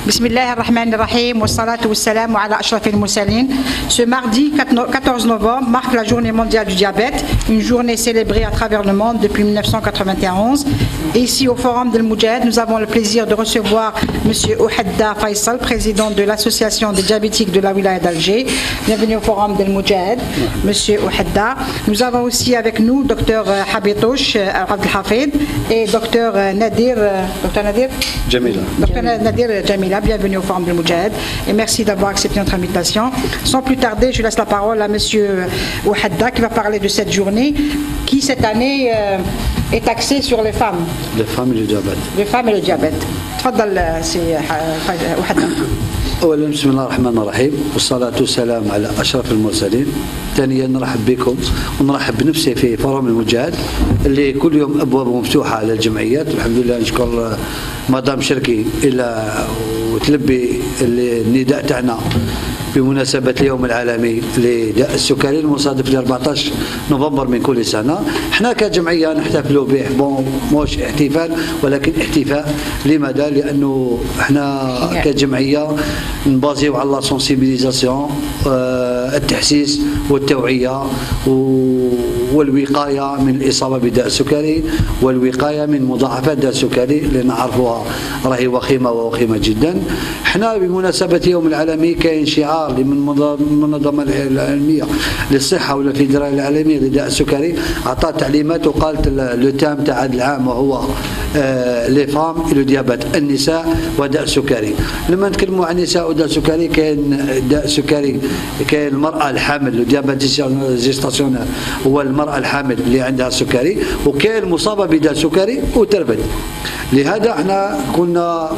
Bismillah ar-Rahman ar-Rahim wa salatu wa salam ala ashrafil mursalin. Ce mardi 14 novembre marque la journée mondiale du diabète, une journée célébrée à travers le monde depuis 1991. Et ici au Forum del Moudjahid, nous avons le plaisir de recevoir M. Ouhadda Faisal, président de l'association des diabétiques de la wilaya d'Alger. Bienvenue au Forum del Moudjahid, M. Ouhadda. Nous avons aussi avec nous Dr Habitouch Abdelhafid et Dr Nadir Jamila. Dr Nadir Jamila, bienvenue au Forum del Moudjahid et merci d'avoir accepté notre invitation. Sans plus tarder, je laisse la parole à M. Ouhadda qui va parler de cette journée qui cette année est axée sur les femmes. Les femmes et le diabète. Les femmes et le diabète. تفضل سي وحدة. أولا بسم الله الرحمن الرحيم والصلاة والسلام على أشرف المرسلين. ثانيا نرحب بكم ونرحب بنفسي في فورم المجاهد اللي كل يوم أبوابه مفتوحة على الجمعيات. الحمد لله نشكر مدام شركي إلى وتلبي النداء تاعنا بمناسبة اليوم العالمي لداء السكري المصادف ل 14 نوفمبر من كل سنة. احنا كجمعية نحتفلوا به مش احتفال ولكن احتفاء. لماذا؟ لأنه احنا كجمعية نبازيو على لا سونسيبيليزاسيون، التحسيس والتوعية والوقاية من الإصابة بداء السكري والوقاية من مضاعفات داء السكري اللي نعرفوها راهي وخيمة جدا. احنا بمناسبة اليوم العالمي كاين شعار من المنظمة العالمية للصحة ولا الفيدرالية العالمية لداء السكري عطات تعليمات وقالت لو تام تاع هذا العام وهو لي فام لو ديابات، النساء وداء السكري. لما نتكلموا عن النساء وداء السكري كاين داء السكري، كاين المرأة الحامل لو ديابات جيستاسيونيل هو المرأة الحامل اللي عندها السكري، وكاين المصابة بداء السكري وترفد. لهذا احنا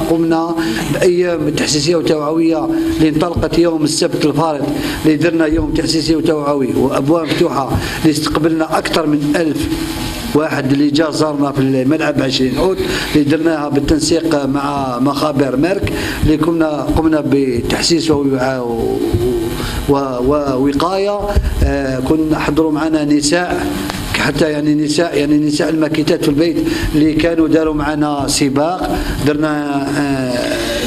قمنا بايام تحسيسيه وتوعويه اللي انطلقت يوم السبت الفارط اللي درنا يوم تحسيسي وتوعوي وابواب مفتوحه اللي استقبلنا اكثر من 1000 واحد اللي جا زارنا في الملعب 20 اوت اللي درناها بالتنسيق مع مخابر ميرك اللي قمنا بتحسيس ووقايه. كنا حضروا معنا نساء حتى نساء الماكيتات في البيت اللي كانوا داروا معنا سباق. درنا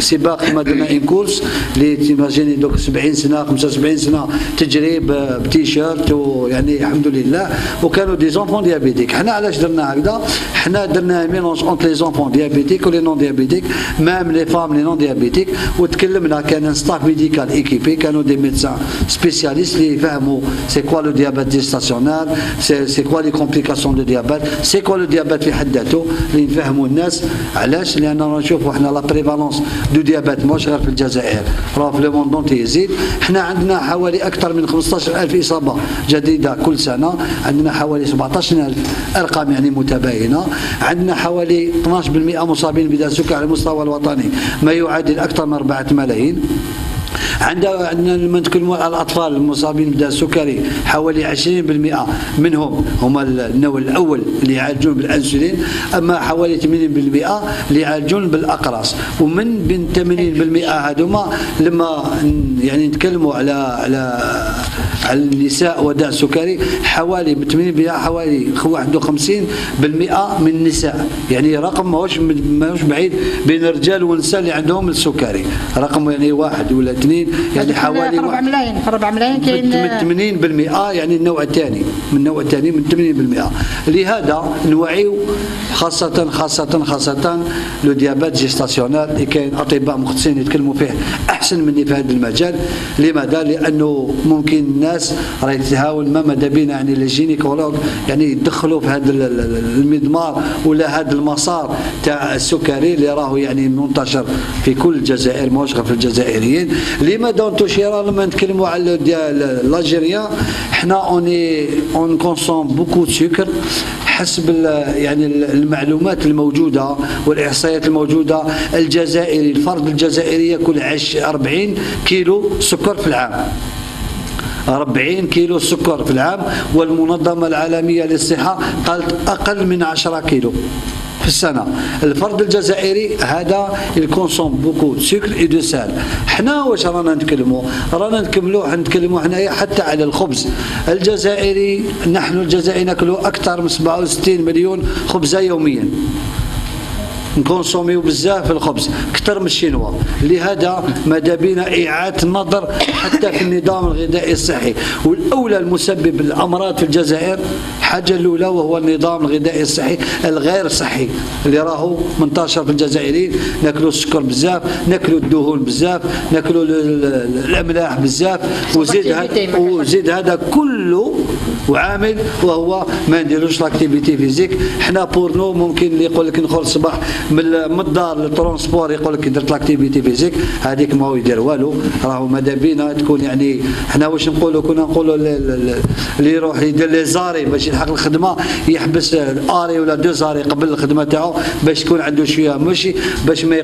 سباق كما درنا ان كورس اللي تيماجيني دوك 70 سنه 75 سنه تجري بتيشيرت ويعني الحمد لله، وكانوا دي زونفون ديابيتيك. حنا علاش درنا هكذا؟ حنا درنا ميلونج اونت لي زونفون ديابيتيك ولي نون ديابيتيك ميم لي فام لي نون ديابيتيك، وتكلمنا كان ستاف ميديكال ايكيبي كانوا دي ميدسان سبيسياليست اللي يفهموا سي كوا لو ديابيت جيستاسيونال، سي كوا لي كومبليكاسيون دو ديابيت، سي كوا لو ديابيت في حد ذاته، اللي نفهموا الناس. علاش؟ لان نشوفوا حنا لا بريفالونس دو ديابيت مش غير في الجزائر، راه في لو موند دونتي يزيد. حنا عندنا حوالي اكثر من 15000 اصابه جديده كل سنه، عندنا حوالي 17000 ارقام يعني متباينه، عندنا حوالي 12% مصابين بداء السكر على المستوى الوطني ما يعادل اكثر من 4 ملايين. عندنا لما نتكلموا على الاطفال المصابين بداء السكري حوالي 20% منهم هما النوع الاول اللي يعالجون بالانسولين، اما حوالي 80% اللي يعالجون بالاقراص. ومن بين 80% هذوما لما يعني نتكلموا على النساء وداء السكري حوالي 80% حوالي 51% من النساء، يعني رقم ماهوش بعيد بين الرجال والنساء اللي عندهم السكري، رقم يعني 1 ولا 2 يعني حوالي 4 ملايين كاين من 80% يعني النوع الثاني من 80%. لهذا نوعيو خاصة لو ديابيت جيستاسيونال اللي كاين اطباء مختصين يتكلموا فيه احسن مني في هذا المجال. لماذا؟ لانه ممكن الناس راهي تتهاون ما ماذا بينا يعني لي جينيكولوج يعني يدخلوا في هذا المضمار ولا هذا المسار تاع السكري اللي راهو يعني منتشر في كل الجزائر ماهوش غير في الجزائريين. لماذا انتشر؟ لما نتكلموا على لاجيريان حنا اون كونسوم بوكو سكر حسب يعني المعلومات الموجوده والاحصائيات الموجوده. الجزائري الفرد الجزائري ياكل 40 كيلو سكر في العام، 40 كيلو سكر في العام، والمنظمة العالمية للصحة قالت أقل من 10 كيلو في السنة. الفرد الجزائري هذا الكونسوم بوكو سكر اي دو سال. حنا واش رانا نتكلموا نتكلموا حنايا حتى على الخبز الجزائري. نحن الجزائريين ناكلوا أكثر من 67 مليون خبزة يوميا. نكونسوميو بزاف الخبز اكثر من الشينوا. لهذا ماذا بينا اعاده النظر حتى في النظام الغذائي الصحي. والاولى المسبب للامراض في الجزائر الحاجه الاولى وهو النظام الغذائي الصحي الغير صحي اللي راهو منتشر في الجزائريين. ناكلوا السكر بزاف، ناكلوا الدهون بزاف، ناكلوا الاملاح بزاف، وزيد هذا كله وعامل وهو ما نديروش لاكتيفيتي فيزيك. حنا بورنو ممكن اللي يقول لك ندخل الصباح من الدار للترونسبور يقول لك درت لاكتيفيتي فيزيك، هذيك ما هو يدير والو. راهو ماذا بينا تكون يعني حنا واش نقولوا، كنا نقولوا اللي يروح يدير لي زاري باش يلحق الخدمه يحبس الاري ولا دو زاري قبل الخدمه تاعو باش يكون عنده شويه ماشي باش ما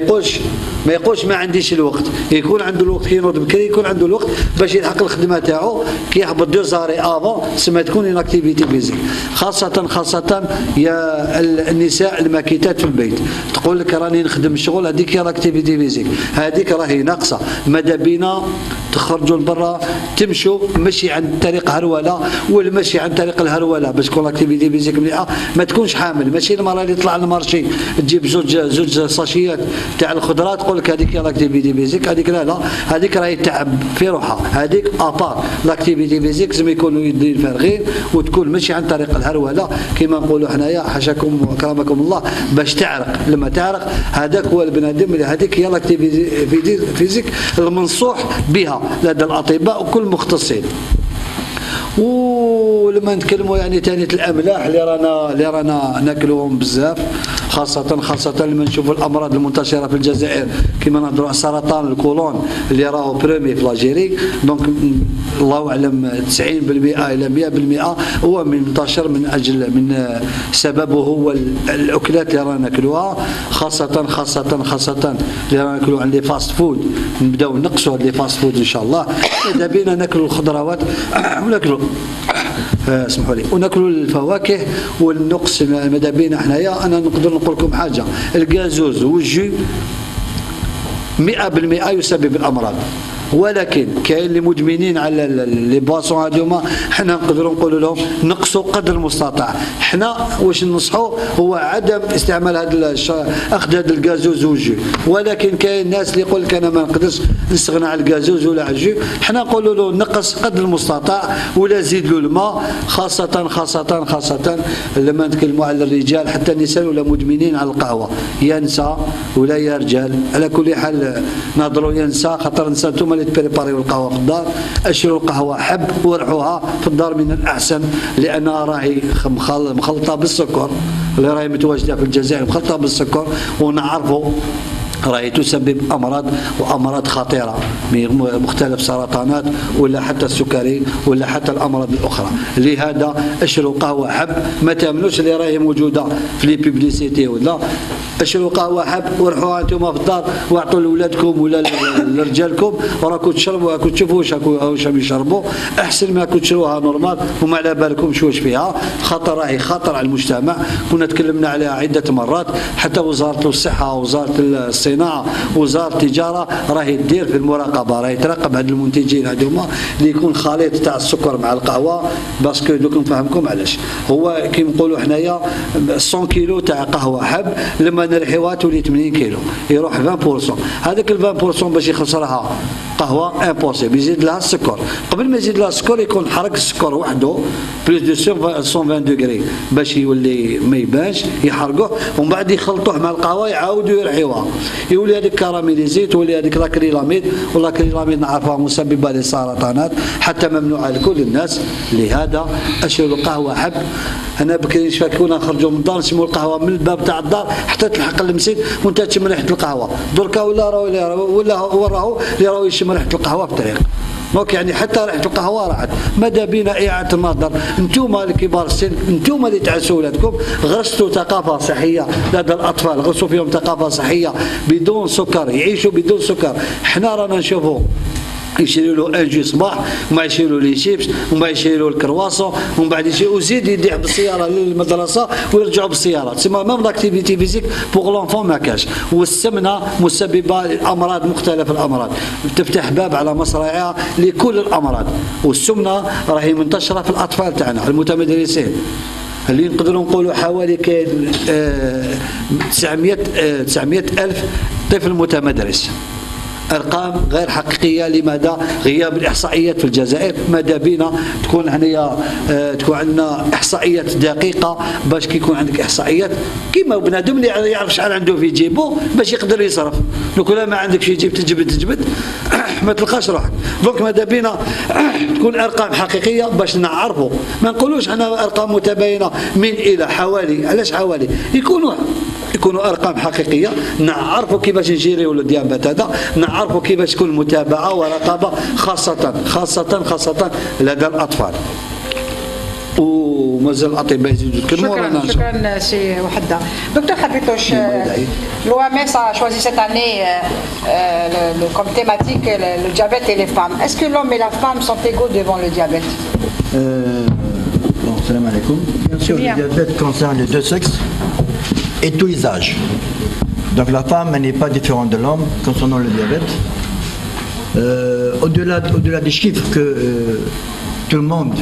يقولش ما عنديش الوقت، يكون عنده الوقت كي ينوض بكري يكون عنده الوقت باش يلحق الخدمه تاعو كي يحبط دو زاري افون سما تكون اون اكتيفيتي فيزيك. خاصه يا النساء الماكيتات في البيت تقول لك راني نخدم الشغل، هذيك هي الاكتيفيتي فيزيك، هذيك راهي ناقصه. ماذا بينا تخرجوا لبرا تمشوا مشي عن طريق هروله والمشي عن طريق الهروله باش تكون الاكتيفيتي فيزيك مليحه. ما تكونش حامل، ماشي المراه اللي تطلع للمارشي تجيب زوج ساشيات تاع الخضرات تقول لك هذيك هي الاكتيفيتي فيزيك، هذيك لا هذيك راهي تعب في روحها، هذيك ابار. الاكتيفيتي فيزيك لازم يكونوا يدين فارغين وتكون ماشي عن طريق الهروله كما نقولوا حنايا حاشاكم وكرمكم الله باش تعرق. لما تعرق هذاك هو البنادم اللي هذيك هي الاكتيفيتي فيزيك المنصوح بها لدى الاطباء وكل المختصين. ولما نتكلموا يعني ثاني الاملاح اللي رانا ناكلوهم بزاف، خاصة لما نشوفوا الامراض المنتشره في الجزائر كما نهضروا على سرطان الكولون اللي راهو بريمي في لاجيري. دونك الله اعلم 90% الى 100% هو منتشر من سببه هو الاكلات اللي رانا ناكلوها، خاصة اللي رانا ناكلوا عند لي فاست فود. نبداو نقصوا هاد لي فاست فود ان شاء الله. اذا بينا ناكلوا الخضروات وناكلوا اسمحوا لي وناكلوا الفواكه والنقص ماذا بينا حنايا. انا نقدر نقول لكم حاجه، الغازوز والجو 100% يسبب الامراض، ولكن كاين اللي مدمنين على لي بواسون هذوما حنا نقدروا نقولوا لهم نقصوا قدر المستطاع. حنا واش ننصحوا هو عدم استعمال اخذ هذا الغازوز والجو، ولكن كاين ناس اللي يقول لك انا ما نقدرش نستغنى على الغازوز ولا على الجو. حنا نقولوا له نقص قدر المستطاع ولا زيد له الماء، خاصة لما نتكلموا على الرجال حتى النساء ولا مدمنين على القهوه، يا نساء ولا يا رجال. على كل حال نهضروا يا نساء خاطر نساء انتم اللي تبريباريو القهوه في الدار، اشروا القهوه حب ورحوها في الدار من الاحسن لانها راهي مخلطه بالسكر اللي راهي متواجده في الجزائر، مخلطه بالسكر ونعرفوا راهي تسبب امراض خطيره مختلف سرطانات ولا حتى السكري ولا حتى الامراض الاخرى. لهذا اشروا قهوه حب، ما تامنوش اللي راهي موجوده في لي بيبليسيتي ولا. اشروا قهوه حب ورحوها انتم في الدار واعطوا لاولادكم ولا لرجالكم وراكم تشربوا راكم تشوفوا واش يشربوا، احسن ما كنت تشروها نورمال وما على بالكمش واش فيها. راهي خطر على المجتمع. كنا تكلمنا عليها عده مرات، حتى وزاره الصحه وزاره الصناعه وزاره التجاره راهي تدير في المراقبه، راهي تراقب هاد المنتجين هذوما اللي يكون خليط تاع السكر مع القهوه. باسكو دوك نفهمكم علاش هو كي نقولوا حنايا 100 كيلو تاع قهوه حب لما نرحيوها تولي 80 كيلو يروح 20%. هذاك ال 20% باش يخسرها قهوه امبوسيبل، يزيد لها السكر. قبل ما يزيد لها السكر يكون حرق السكر وحده بلوس دو 120 دوغري باش يولي ما يبانش، يحرقوه ومن بعد يخلطوه مع القهوه يعاودوا يرحيوها، يولي هذيك كراميليزي، تولي هذيك لاكريلاميد. واللاكريلاميد نعرفها مسببه للسرطانات حتى ممنوعه لكل الناس. لهذا اشربوا قهوه حب. انا بكري كنا نخرجوا من الدار نسموا القهوه من الباب تاع الدار حتى تلحق المسجد وانت تشم ريحه القهوه. دركا ولا راهو اللي راهو يشم ريحه القهوه في الطريق. دونك يعني حتى ريحه القهوه راحت. ماذا بينا اعاده النظر. انتم الكبار السن، انتم اللي تعسوا اولادكم، غرستوا ثقافه صحيه لدى الاطفال، غرسوا فيهم ثقافه صحيه بدون سكر، يعيشوا بدون سكر. حنا رانا نشوفوا يشيلوا له انجي صباح وما يشيلوا لي شيبس وما يشيلوا الكرواسون ومن بعد وزيد يديح بالسياره للمدرسه ويرجعوا بالسياره. تسمى ميم لاكتيفيتي فيزيك بوغ لونفون ما كاش. والسمنه مسببه لامراض مختلف الامراض، تفتح باب على مصراعيها لكل الامراض. والسمنه راهي منتشره في الاطفال تاعنا المتمدرسين. اللي نقدروا نقولوا حوالي كاين 900 ألف طفل متمدرس. أرقام غير حقيقية. لماذا؟ غياب الإحصائيات في الجزائر. ماذا بينا تكون هنايا تكون عندنا إحصائيات دقيقة، باش كي يكون عندك إحصائيات كيما بنادم اللي يعرف شحال عنده في جيبه باش يقدر يصرف. لو كل ما عندك في جيب تجبد ما تلقاش روحك. دونك ماذا بينا تكون أرقام حقيقية باش نعرفوا، ما نقولوش أنا أرقام متباينة من إلى حوالي. علاش حوالي؟ يكونوا ارقام حقيقيه، نعرفوا كيفاش نجيريو الديابات هذا، نعرفوا كيفاش تكون متابعه ورقابه خاصه لدى الاطفال. ومازال الاطباء يزيدوا يتكلموا. شكرا سي وحده. دكتور Habitouche, l'OMS a choisi cette année comme thématique le diabète et les femmes. Est-ce que l'homme et la femme sont égaux devant le diabète? Bon, salam alaikum. Bien sûr, le diabète concerne les deux sexes et tous les âges. Donc la femme n'est pas différente de l'homme concernant le diabète. Au-delà des chiffres que tout le monde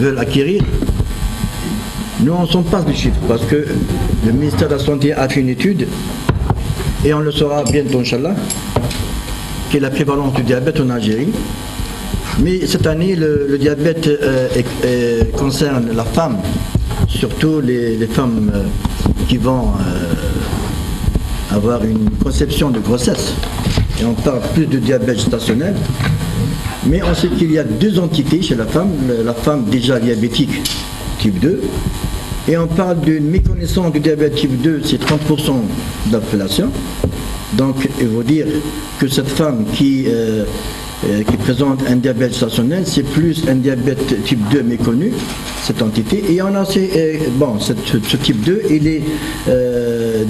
veut acquérir, nous on s'en passe des chiffres parce que le ministère de la Santé a fait une étude et on le saura bientôt, Inch'Allah, qui est la prévalence du diabète en Algérie. Mais cette année, le diabète concerne la femme, surtout les femmes qui vont avoir une conception de grossesse. Et on parle plus de diabète gestationnel. Mais on sait qu'il y a deux entités chez la femme déjà diabétique type 2. Et on parle d'une méconnaissance du diabète type 2, c'est 30% de la population. Donc il faut dire que cette femme qui présente un diabète gestationnel, c'est plus un diabète type 2 méconnu, cette entité. Et on a ce type 2, il est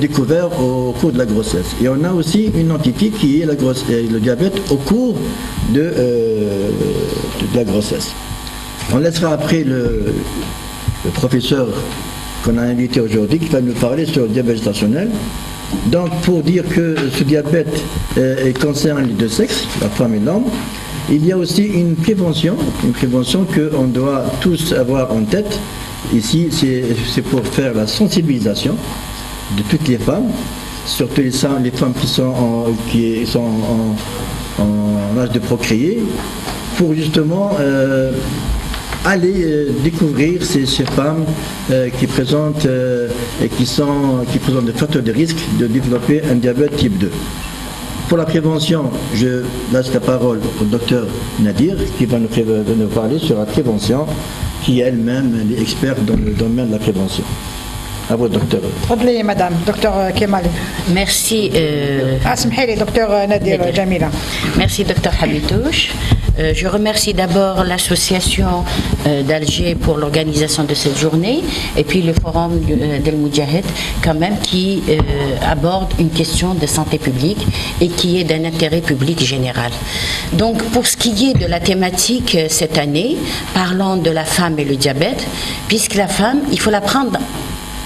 découvert au cours de la grossesse. Et on a aussi une entité qui est le diabète au cours de la grossesse. On laissera après le professeur qu'on a invité aujourd'hui qui va nous parler sur le diabète gestationnel. Donc pour dire que ce diabète concerne les deux sexes, la femme et l'homme, il y a aussi une prévention qu'on doit tous avoir en tête. Ici, c'est pour faire la sensibilisation de toutes les femmes, surtout les femmes qui sont en âge de procréer, pour justement aller découvrir ces femmes qui présentent des facteurs de risque de développer un diabète type 2. Pour la prévention, je laisse la parole au docteur Nadir qui va nous parler sur la prévention, qui est elle-même experte dans le domaine de la prévention. À vous, docteur. Fadli, madame, docteur Kemal. Merci. Docteur Nadir Jamila. Merci, docteur Habitouche. Je remercie d'abord l'association d'Alger pour l'organisation de cette journée et puis le forum d'El Moudjahid quand même qui aborde une question de santé publique et qui est d'un intérêt public général. Donc pour ce qui est de la thématique cette année, parlons de la femme et le diabète, puisque la femme, il faut la prendre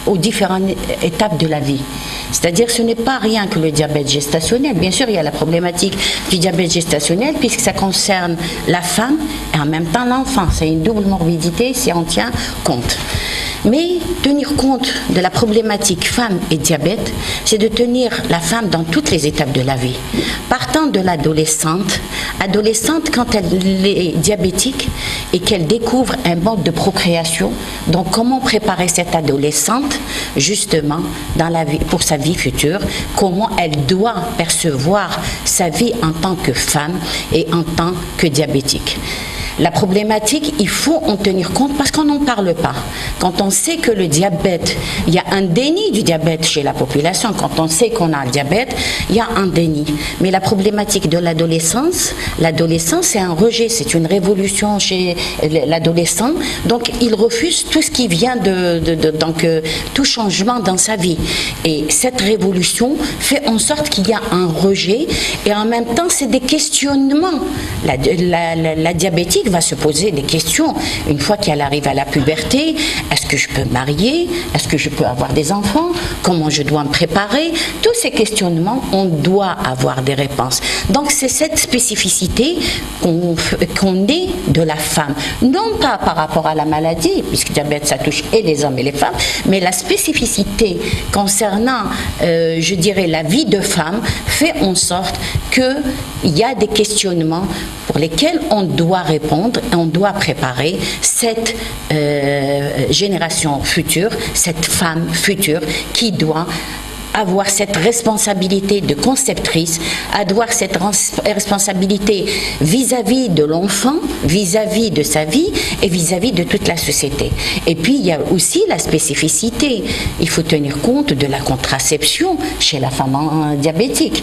aux différentes étapes de la vie. C'est-à-dire ce n'est pas rien que le diabète gestationnel. Bien sûr, il y a la problématique du diabète gestationnel puisque ça concerne la femme et en même temps l'enfant. C'est une double morbidité si on tient compte. Mais tenir compte de la problématique femme et diabète, c'est de tenir la femme dans toutes les étapes de la vie. Partant de l'adolescente, quand elle est diabétique et qu'elle découvre un mode de procréation, donc comment préparer cette adolescente justement dans la vie, pour sa vie future, comment elle doit percevoir sa vie en tant que femme et en tant que diabétique. La problématique, il faut en tenir compte parce qu'on n'en parle pas. Quand on sait que le diabète, il y a un déni du diabète chez la population. Quand on sait qu'on a le diabète, il y a un déni. Mais la problématique de l'adolescence, c'est un rejet, c'est une révolution chez l'adolescent. Donc, il refuse tout ce qui vient donc tout changement dans sa vie. Et cette révolution fait en sorte qu'il y a un rejet et en même temps, c'est des questionnements. La diabétique, diabétique va se poser des questions. Une fois qu'elle arrive à la puberté, est-ce que je peux me marier? Est-ce que je peux avoir des enfants? Comment je dois me préparer? Tous ces questionnements, on doit avoir des réponses. Donc c'est cette spécificité qu'on ait de la femme. Non pas par rapport à la maladie, puisque le diabète ça touche et les hommes et les femmes, mais la spécificité concernant, je dirais, la vie de femme fait en sorte qu'il y a des questionnements pour lesquels on doit répondre et on doit préparer cette génération future, cette femme future qui doit avoir cette responsabilité de conceptrice, avoir cette responsabilité vis-à-vis de l'enfant, vis-à-vis de sa vie et vis-à-vis de toute la société. Et puis, il y a aussi la spécificité. Il faut tenir compte de la contraception chez la femme diabétique.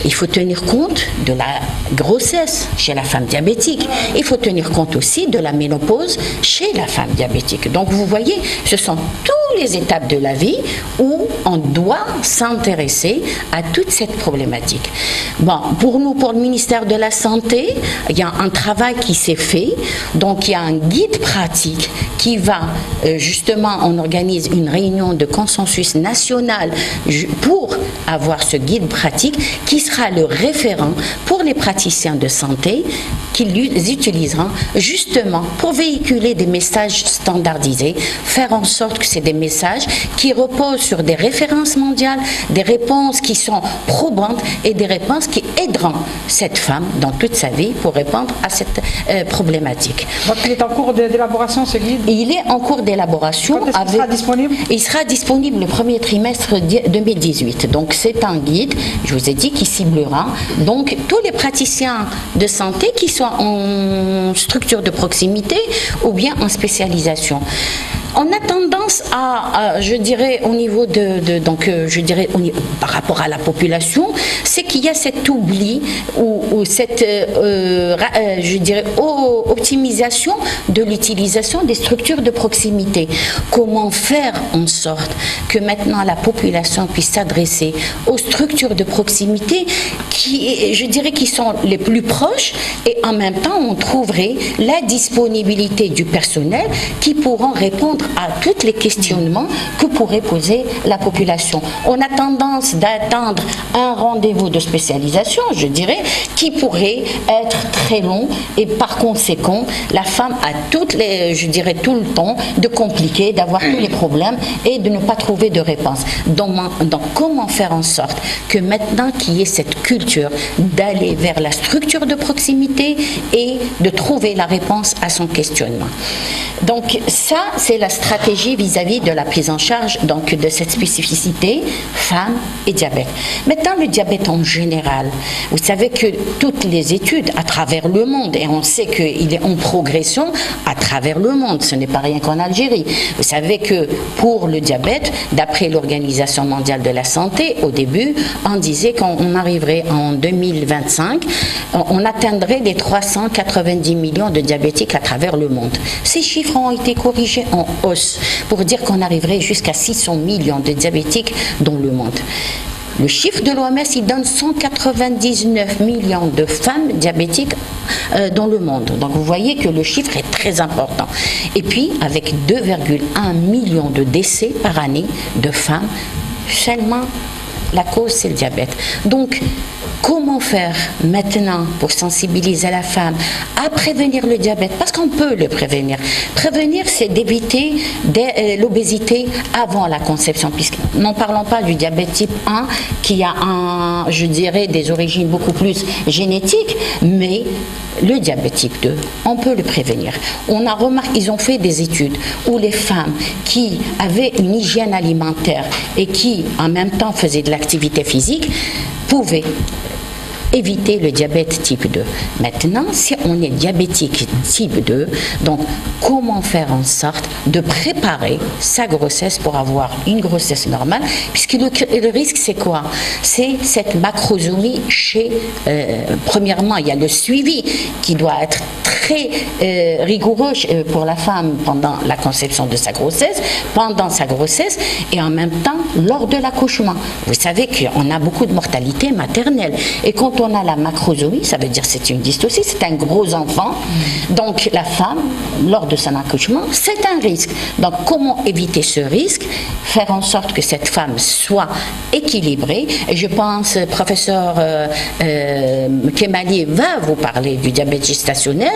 Il faut tenir compte de la grossesse chez la femme diabétique. Il faut tenir compte aussi de la ménopause chez la femme diabétique. Donc vous voyez, ce sont toutes les étapes de la vie où on doit s'intéresser à toute cette problématique. Bon, pour nous, pour le ministère de la Santé, il y a un travail qui s'est fait. Donc il y a un guide pratique qui va, justement, on organise une réunion de consensus national pour avoir ce guide pratique qui sera le référent pour les praticiens de santé qu'ils utiliseront justement pour véhiculer des messages standardisés, faire en sorte que c'est des messages qui reposent sur des références mondiales, des réponses qui sont probantes et des réponses qui aideront cette femme dans toute sa vie pour répondre à cette problématique. Donc il est en cours d'élaboration ce guide? Il est en cours d'élaboration. Quand est-ce qu'il sera disponible? Il sera disponible le premier trimestre 2018. Donc c'est un guide, je vous ai dit, qui ciblera donc tous les praticiens de santé qui sont en structure de proximité ou bien en spécialisation. On a tendance à je dirais, au niveau je dirais, par rapport à la population, c'est qu'il y a cet oubli ou cette, je dirais, optimisation de l'utilisation des structures de proximité. Comment faire en sorte que maintenant la population puisse s'adresser aux structures de proximité qui, je dirais, qui sont les plus proches et en même temps on trouverait la disponibilité du personnel qui pourront répondre à tous les questionnements que pourrait poser la population. On a tendance d'attendre un rendez-vous de spécialisation, je dirais, qui pourrait être très long et par conséquent, la femme a je dirais, tout le temps de compliquer, d'avoir tous les problèmes et de ne pas trouver de réponse. Donc comment faire en sorte que maintenant qu'il y ait cette culture d'aller vers la structure de proximité et de trouver la réponse à son questionnement. Donc ça, c'est la stratégie vis-à-vis de la prise en charge donc, de cette spécificité femmes et diabète. Maintenant, le diabète en général, vous savez que toutes les études à travers le monde, et on sait qu'il est en progression à travers le monde, ce n'est pas rien qu'en Algérie. Vous savez que pour le diabète, d'après l'Organisation mondiale de la santé, au début, on disait qu'on arriverait en 2025, on atteindrait les 390 millions de diabétiques à travers le monde. Ces chiffres ont été corrigés en hausse pour dire qu'on arriverait jusqu'à 600 millions de diabétiques dans le monde. Le chiffre de l'OMS, il donne 199 millions de femmes diabétiques dans le monde. Donc vous voyez que le chiffre est très important. Et puis avec 2,1 millions de décès par année de femmes, seulement la cause c'est le diabète. Donc comment faire maintenant pour sensibiliser la femme à prévenir le diabète? Parce qu'on peut le prévenir. Prévenir, c'est d'éviter l'obésité avant la conception. Puisque, n'en parlons pas du diabète type 1 qui a je dirais, des origines beaucoup plus génétiques, mais le diabète type 2, on peut le prévenir. On a remarqué, ils ont fait des études où les femmes qui avaient une hygiène alimentaire et qui en même temps faisaient de l'activité physique pouvaient éviter le diabète type 2. Maintenant, si on est diabétique type 2, donc comment faire en sorte de préparer sa grossesse pour avoir une grossesse normale, puisque le risque c'est quoi? C'est cette macrosomie chez, premièrement, il y a le suivi qui doit être très rigoureux pour la femme pendant la conception de sa grossesse, pendant sa grossesse et en même temps lors de l'accouchement. Vous savez qu'on a beaucoup de mortalité maternelle et quand on a la macrosomie, ça veut dire c'est une dystocie, c'est un gros enfant. Donc la femme, lors de son accouchement, c'est un risque. Donc comment éviter ce risque? Faire en sorte que cette femme soit équilibrée. Et je pense, professeur Kemali va vous parler du diabète gestationnel.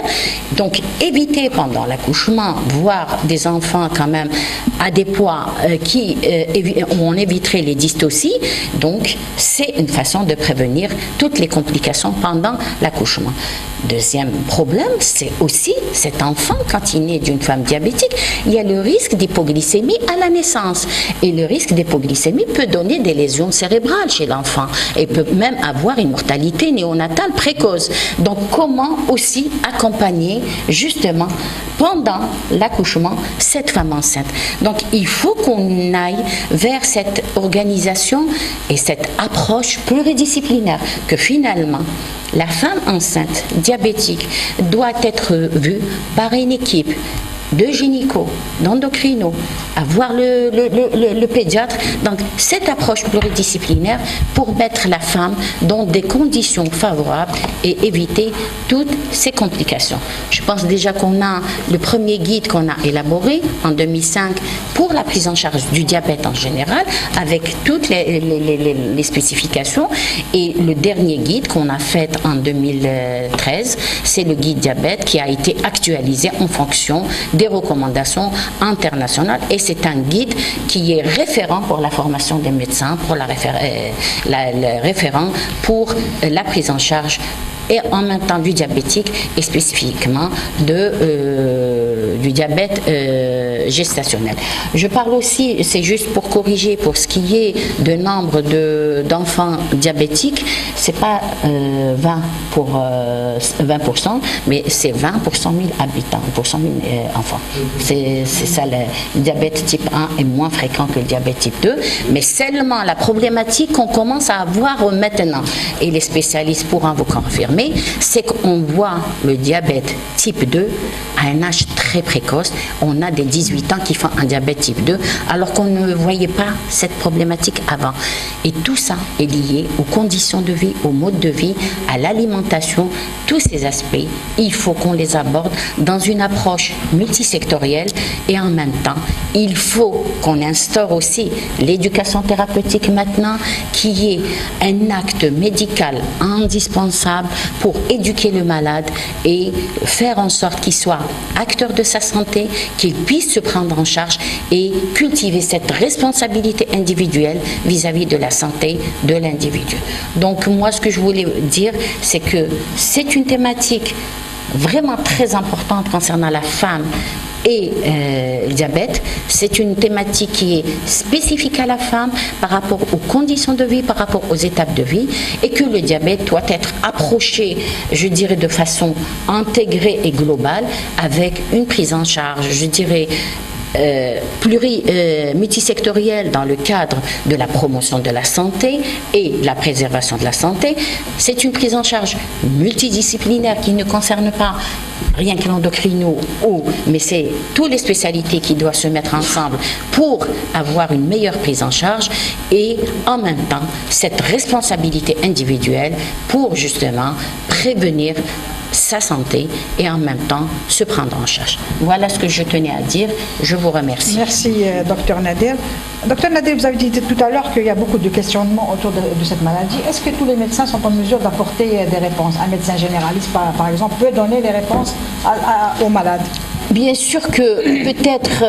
Donc éviter pendant l'accouchement, voir des enfants quand même à des poids où on éviterait les dystocies. Donc c'est une façon de prévenir toutes les complications pendant l'accouchement. Deuxième problème, c'est aussi cet enfant, quand il naît d'une femme diabétique, il y a le risque d'hypoglycémie à la naissance. Et le risque d'hypoglycémie peut donner des lésions cérébrales chez l'enfant et peut même avoir une mortalité néonatale précoce. Donc comment aussi accompagner justement pendant l'accouchement cette femme enceinte. Donc il faut qu'on aille vers cette organisation et cette approche pluridisciplinaire que finalement la femme enceinte diabétique doit être vue par une équipe de gynéco, d'endocrino, avoir le pédiatre. Donc cette approche pluridisciplinaire pour mettre la femme dans des conditions favorables et éviter toutes ces complications. Je pense déjà qu'on a le premier guide qu'on a élaboré en 2005 pour la prise en charge du diabète en général, avec toutes les spécifications, et le dernier guide qu'on a fait en 2013, c'est le guide diabète qui a été actualisé en fonction des recommandations internationales, et c'est un guide qui est référent pour la formation des médecins, pour le référent pour la prise en charge et en même temps du diabétique et spécifiquement du diabète gestationnel. Je parle aussi, c'est juste pour corriger, pour ce qui est de nombre d'enfants diabétiques, c'est pas 20%, mais c'est 20 pour 100 000 habitants, pour 100 000 enfants. C'est ça, le diabète type 1 est moins fréquent que le diabète type 2, mais seulement la problématique qu'on commence à avoir maintenant, et les spécialistes pourront vous confirmer, c'est qu'on voit le diabète type 2 à un âge très précoce. On a des 18 ans qui font un diabète type 2 alors qu'on ne voyait pas cette problématique avant. Et tout ça est lié aux conditions de vie, au mode de vie, à l'alimentation. Tous ces aspects, il faut qu'on les aborde dans une approche multisectorielle, et en même temps, il faut qu'on instaure aussi l'éducation thérapeutique maintenant, qui est un acte médical indispensable pour éduquer le malade et faire en sorte qu'il soit acteur de sa santé, qu'il puisse se prendre en charge et cultiver cette responsabilité individuelle vis-à-vis de la santé de l'individu. Donc moi, ce que je voulais dire, c'est que c'est une thématique vraiment très importante concernant la femme et le diabète. C'est une thématique qui est spécifique à la femme par rapport aux conditions de vie, par rapport aux étapes de vie, et que le diabète doit être approché, je dirais, de façon intégrée et globale, avec une prise en charge, je dirais, multisectorielle dans le cadre de la promotion de la santé et la préservation de la santé. C'est une prise en charge multidisciplinaire qui ne concerne pas rien que l'endocrino, mais c'est toutes les spécialités qui doivent se mettre ensemble pour avoir une meilleure prise en charge, et en même temps cette responsabilité individuelle pour justement prévenir sa santé et en même temps se prendre en charge. Voilà ce que je tenais à dire. Je vous remercie. Merci, docteur Nadir. Docteur Nadir, vous avez dit tout à l'heure qu'il y a beaucoup de questionnements autour de cette maladie. Est-ce que tous les médecins sont en mesure d'apporter des réponses? Un médecin généraliste, par exemple, peut donner les réponses aux malades? Bien sûr que peut-être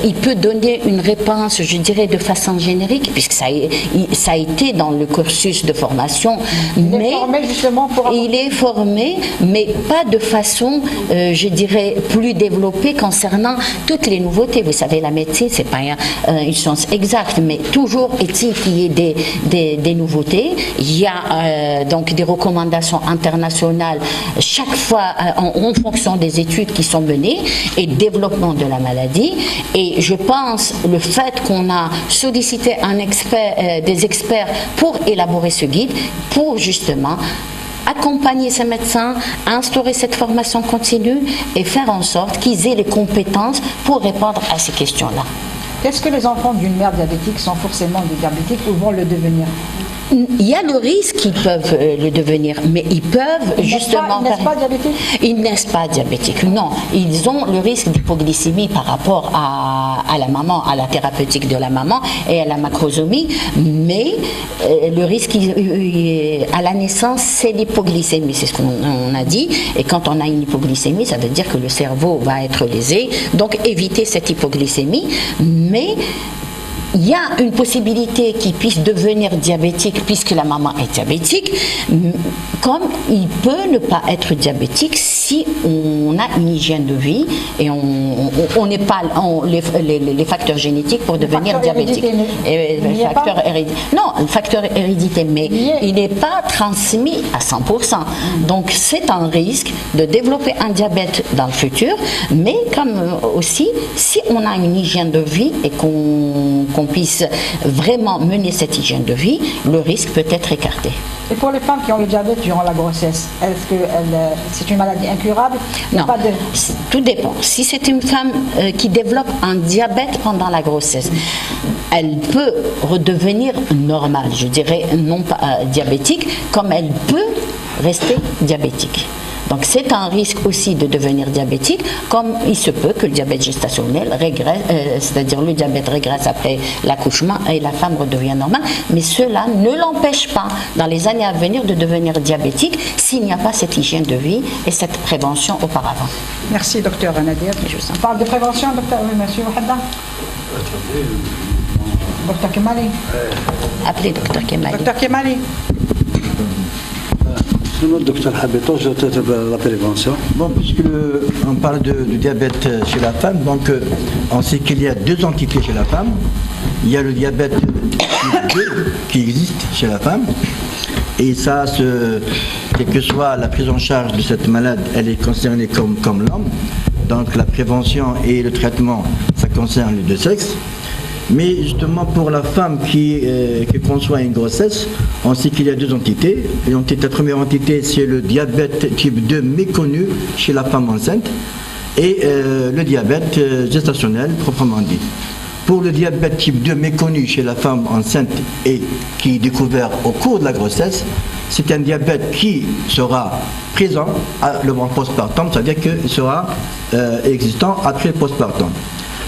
il peut donner une réponse, je dirais, de façon générique, puisque ça a été dans le cursus de formation. Il est formé justement pour... Il est formé, mais pas de façon, je dirais, plus développée concernant toutes les nouveautés. Vous savez, la médecine, c'est pas une science exacte, mais toujours est-il qu'il y ait des nouveautés. Il y a donc des recommandations internationales chaque fois en fonction des études qui sont menées et développement de la maladie. Et je pense le fait qu'on a sollicité des experts pour élaborer ce guide, pour justement accompagner ces médecins, instaurer cette formation continue et faire en sorte qu'ils aient les compétences pour répondre à ces questions-là. Est-ce que les enfants d'une mère diabétique sont forcément des diabétiques ou vont le devenir? Il y a le risque qu'ils peuvent le devenir, mais ils peuvent justement... Ils naissent pas diabétiques? Ils naissent pas diabétiques, non. Ils ont le risque d'hypoglycémie par rapport à la maman, à la thérapeutique de la maman et à la macrosomie, mais le risque à la naissance, c'est l'hypoglycémie, c'est ce qu'on a dit. Et quand on a une hypoglycémie, ça veut dire que le cerveau va être lésé, donc éviter cette hypoglycémie, mais... Il y a une possibilité qu'il puisse devenir diabétique puisque la maman est diabétique, comme il peut ne pas être diabétique si on a une hygiène de vie et on n'est pas les facteurs génétiques pour devenir diabétique. Non, le facteur hérédité, mais il n'est pas transmis à 100%. Donc c'est un risque de développer un diabète dans le futur, mais comme aussi si on a une hygiène de vie et qu'on puisse vraiment mener cette hygiène de vie, le risque peut être écarté. Et pour les femmes qui ont le diabète durant la grossesse, est-ce que c'est une maladie incurable? Non, tout dépend. Si c'est une femme qui développe un diabète pendant la grossesse, elle peut redevenir normale, je dirais non pas diabétique, comme elle peut rester diabétique. Donc c'est un risque aussi de devenir diabétique, comme il se peut que le diabète gestationnel régresse, c'est-à-dire le diabète régresse après l'accouchement et la femme redevient normale, mais cela ne l'empêche pas dans les années à venir de devenir diabétique s'il n'y a pas cette hygiène de vie et cette prévention auparavant. Merci docteur Nadir. On parle de prévention, docteur, oui, monsieur Hadda. Docteur Kemali. Appelez docteur Kemali. Docteur Kemali. Sinon, le docteur Habito, je traite la prévention. Bon, puisque on parle du diabète chez la femme, donc on sait qu'il y a deux entités chez la femme. Il y a le diabète type 2 qui existe chez la femme. Et ça, quelle que soit la prise en charge de cette malade, elle est concernée comme l'homme. Donc la prévention et le traitement, ça concerne les deux sexes. Mais justement pour la femme qui conçoit une grossesse, on sait qu'il y a deux entités. La première entité, c'est le diabète type 2 méconnu chez la femme enceinte et le diabète gestationnel proprement dit. Pour le diabète type 2 méconnu chez la femme enceinte et qui est découvert au cours de la grossesse, c'est un diabète qui sera présent le postpartum, c'est-à-dire qu'il sera existant après le postpartum.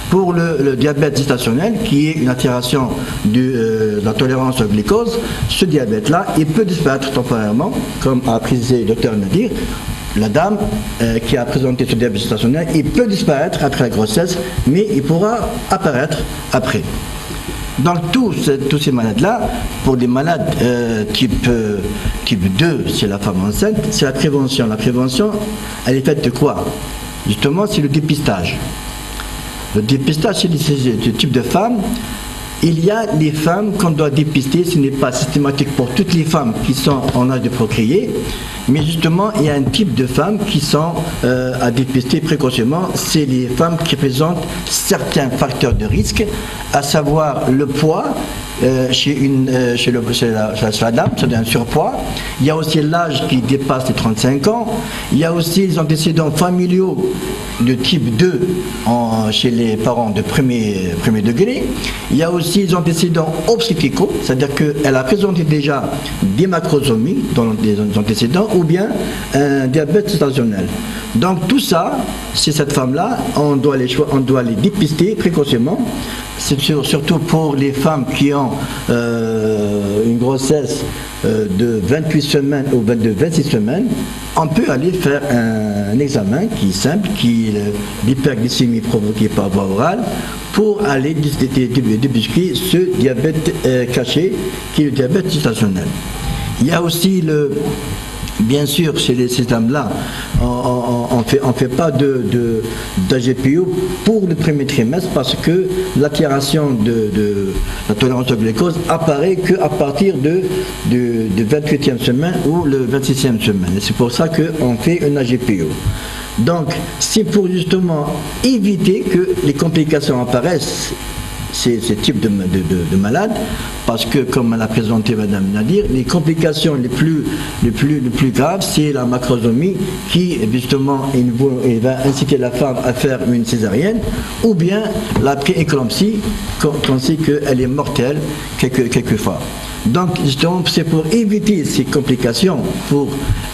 Pour le diabète gestationnel, qui est une altération de la tolérance au glucose, ce diabète-là, il peut disparaître temporairement, comme a précisé le docteur Nadir. La dame qui a présenté ce diabète gestationnel, il peut disparaître après la grossesse, mais il pourra apparaître après. Donc tous ces malades-là, pour des malades type 2 chez la femme enceinte, c'est la prévention. La prévention, elle est faite de quoi? Justement, c'est le dépistage. Le dépistage chez ce type de femmes, il y a les femmes qu'on doit dépister, ce n'est pas systématique pour toutes les femmes qui sont en âge de procréer, mais justement il y a un type de femmes qui sont à dépister précocement, c'est les femmes qui présentent certains facteurs de risque, à savoir le poids, chez la dame, c'est un surpoids. Il y a aussi l'âge qui dépasse les 35 ans. Il y a aussi les antécédents familiaux de type 2 chez les parents de premier degré. Il y a aussi les antécédents obstétricaux, c'est-à-dire qu'elle a présenté déjà des macrosomies dans les antécédents ou bien un diabète gestationnel. Donc tout ça, chez cette femme-là, on doit les dépister précocement. C'est surtout pour les femmes qui ont une grossesse de 28 semaines ou de 26 semaines, on peut aller faire un examen qui est simple, qui est l'hyperglycémie provoquée par voie orale, pour aller débusquer ce diabète caché, qui est le diabète gestationnel. Il y a aussi bien sûr, chez ces dames-là, on fait pas d'AGPO pour le premier trimestre parce que l'altération de la tolérance au glucose apparaît qu'à partir de 28e semaine ou le 26e semaine. Et c'est pour ça qu'on fait un AGPO. Donc, c'est pour justement éviter que les complications apparaissent ces types de malades, parce que, comme l'a présenté Mme Nadir, les complications les plus graves, c'est la macrosomie qui, justement, va inciter la femme à faire une césarienne, ou bien la pré-éclampsie, qu'on sait qu'elle est mortelle quelquefois. Donc, justement, c'est pour éviter ces complications pour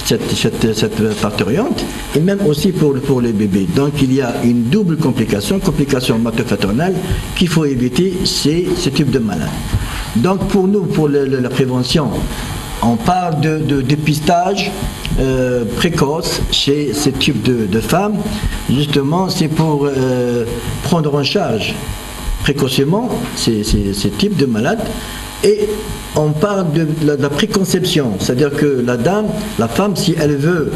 cette parturiente et même aussi pour le bébé. Donc, il y a une double complication materno-paternelle qu'il faut éviter chez ce type de malade. Donc, pour nous, pour la prévention, on parle de dépistage précoce chez ce type de femmes. Justement, c'est pour prendre en charge précocement ces types de malades. Et on parle de la préconception, c'est-à-dire que la femme, si elle veut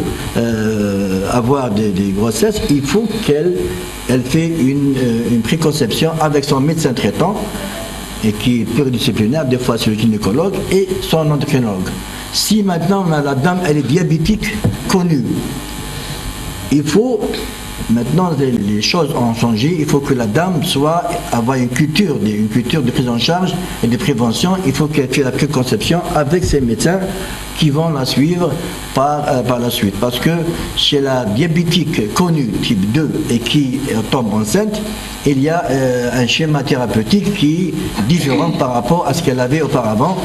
avoir des grossesses, il faut qu'elle fait une préconception avec son médecin traitant, et qui est pluridisciplinaire, des fois c'est le gynécologue et son endocrinologue. Si maintenant la dame elle est diabétique connue, il faut maintenant les choses ont changé, il faut que la dame avoir une culture de prise en charge et de prévention. Il faut qu'elle fasse la préconception avec ses médecins qui vont la suivre par la suite. Parce que chez la diabétique connue type 2 et qui tombe enceinte, il y a un schéma thérapeutique qui est différent par rapport à ce qu'elle avait auparavant.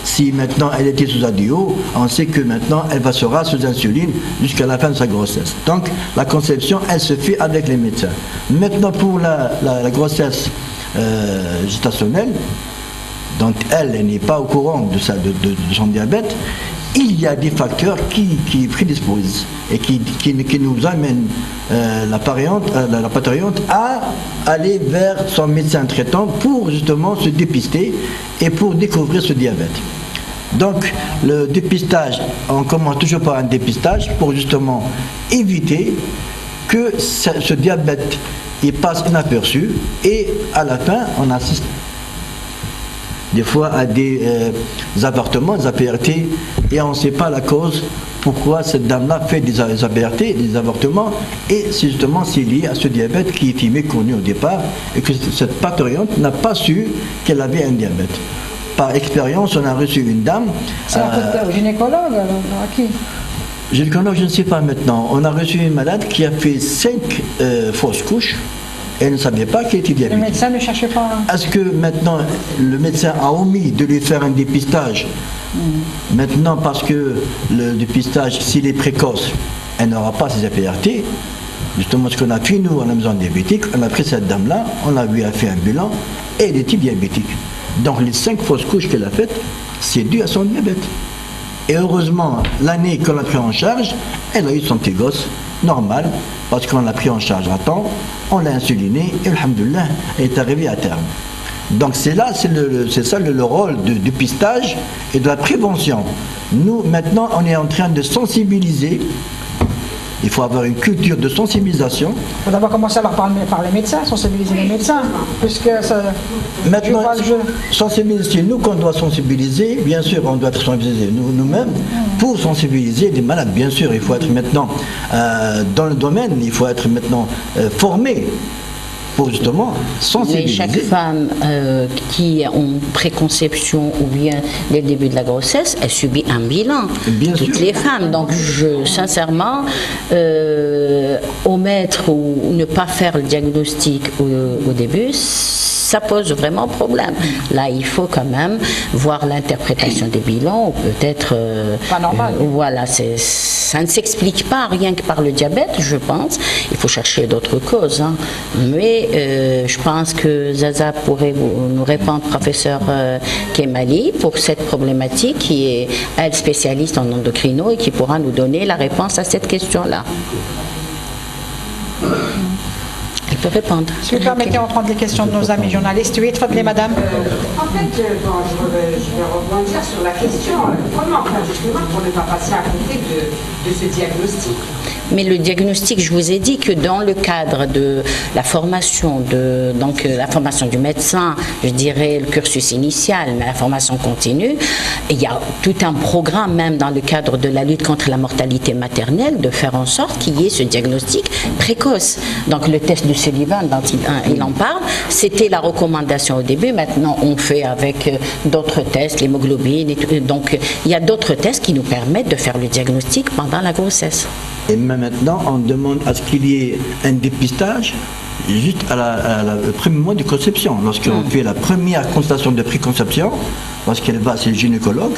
Si maintenant elle était sous ADO, on sait que maintenant elle sera sous insuline jusqu'à la fin de sa grossesse. Donc la conception, elle se fait avec les médecins. Maintenant pour la grossesse gestationnelle, donc elle n'est pas au courant de son diabète, il y a des facteurs qui prédisposent et qui nous amènent la parturiente à aller vers son médecin traitant pour justement se dépister et pour découvrir ce diabète. Donc le dépistage, on commence toujours par un dépistage pour justement éviter que ce diabète il passe inaperçu et à la fin on assiste des fois à des avortements, des APRT, et on ne sait pas la cause, pourquoi cette dame-là fait des APRT, des avortements, et c'est lié à ce diabète qui est méconnu au départ, et que cette parturiente n'a pas su qu'elle avait un diabète. Par expérience, on a reçu une dame... C'est un gynécologue, alors, à qui? Gynécologue, je ne sais pas maintenant. On a reçu une malade qui a fait 5 fausses couches. Elle ne savait pas qu'elle était diabétique. Le médecin ne cherchait pas. Est-ce que maintenant le médecin a omis de lui faire un dépistage? Maintenant, parce que le dépistage, s'il est précoce, elle n'aura pas ses APRT. Justement, ce qu'on a fait, nous, à la maison diabétique, on a pris cette dame-là, on a lui a fait un bilan, et elle était diabétique. Donc, les 5 fausses couches qu'elle a faites, c'est dû à son diabète. Et heureusement, l'année qu'on l'a pris en charge, elle a eu son petit gosse normal, parce qu'on l'a pris en charge à temps, on l'a insuliné, et alhamdoulilah, elle est arrivée à terme. Donc c'est ça le rôle du dépistage et de la prévention. Nous, maintenant, on est en train de sensibiliser. Il faut avoir une culture de sensibilisation. Il faut d'abord commencer par les médecins, sensibiliser les médecins, puisque ça maintenant, joue pas le jeu. Sensibiliser, nous qu'on doit sensibiliser, bien sûr, on doit sensibiliser nous-mêmes pour sensibiliser des malades. Bien sûr, il faut être maintenant dans le domaine, il faut être maintenant formé pour justement sensibiliser. Mais chaque femme qui a une préconception ou bien dès le début de la grossesse, elle subit un bilan. Bien Toutes sûr. les femmes. Donc, sincèrement, omettre ou ne pas faire le diagnostic au début, ça pose vraiment problème. Là, il faut quand même voir l'interprétation des bilans, ou peut-être... Pas normal. Voilà, ça ne s'explique pas rien que par le diabète, je pense. Il faut chercher d'autres causes. Hein. Mais je pense que Zaza pourrait nous répondre, professeur Kemali, pour cette problématique, qui est, elle, spécialiste en endocrino et qui pourra nous donner la réponse à cette question-là. Elle peut répondre. Si vous permettez, on prend les questions de nos amis journalistes. Oui, faites-les, madame. En fait, je vais rebondir sur la question. Comment faire justement pour ne pas passer à côté de ce diagnostic? Mais le diagnostic, je vous ai dit que dans le cadre de la formation, la formation du médecin, je dirais le cursus initial, mais la formation continue, il y a tout un programme, même dans le cadre de la lutte contre la mortalité maternelle, de faire en sorte qu'il y ait ce diagnostic précoce. Donc le test de Sullivan, dont il en parle, c'était la recommandation au début. Maintenant, on fait avec d'autres tests, l'hémoglobine. Donc, il y a d'autres tests qui nous permettent de faire le diagnostic pendant la grossesse. Et maintenant, on demande à ce qu'il y ait un dépistage juste au premier mois de conception. Lorsqu'on fait la première constatation de préconception, lorsqu'elle va chez le gynécologue,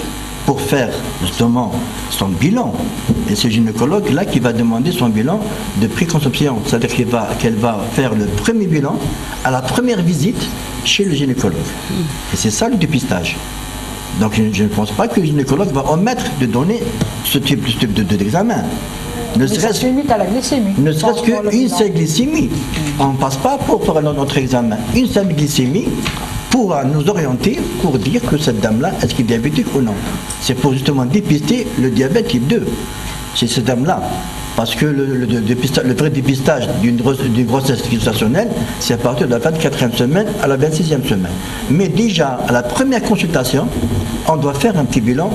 pour faire justement son bilan. Et c'est le gynécologue là qui va demander son bilan de préconception. C'est-à-dire qu'elle va faire le premier bilan à la première visite chez le gynécologue. Et c'est ça le dépistage. Donc je ne pense pas que le gynécologue va omettre de donner ce type d'examen. Ne serait-ce qu'une seule glycémie. On ne passe pas pour faire notre examen. Une seule glycémie pour nous orienter, pour dire que cette dame-là, est-ce qu'elle est diabétique ou non. C'est pour justement dépister le diabète type 2 chez cette dame-là. Parce que le vrai dépistage d'une grossesse gestationnelle, c'est à partir de la 24e semaine à la 26e semaine. Mais déjà, à la première consultation, on doit faire un petit bilan.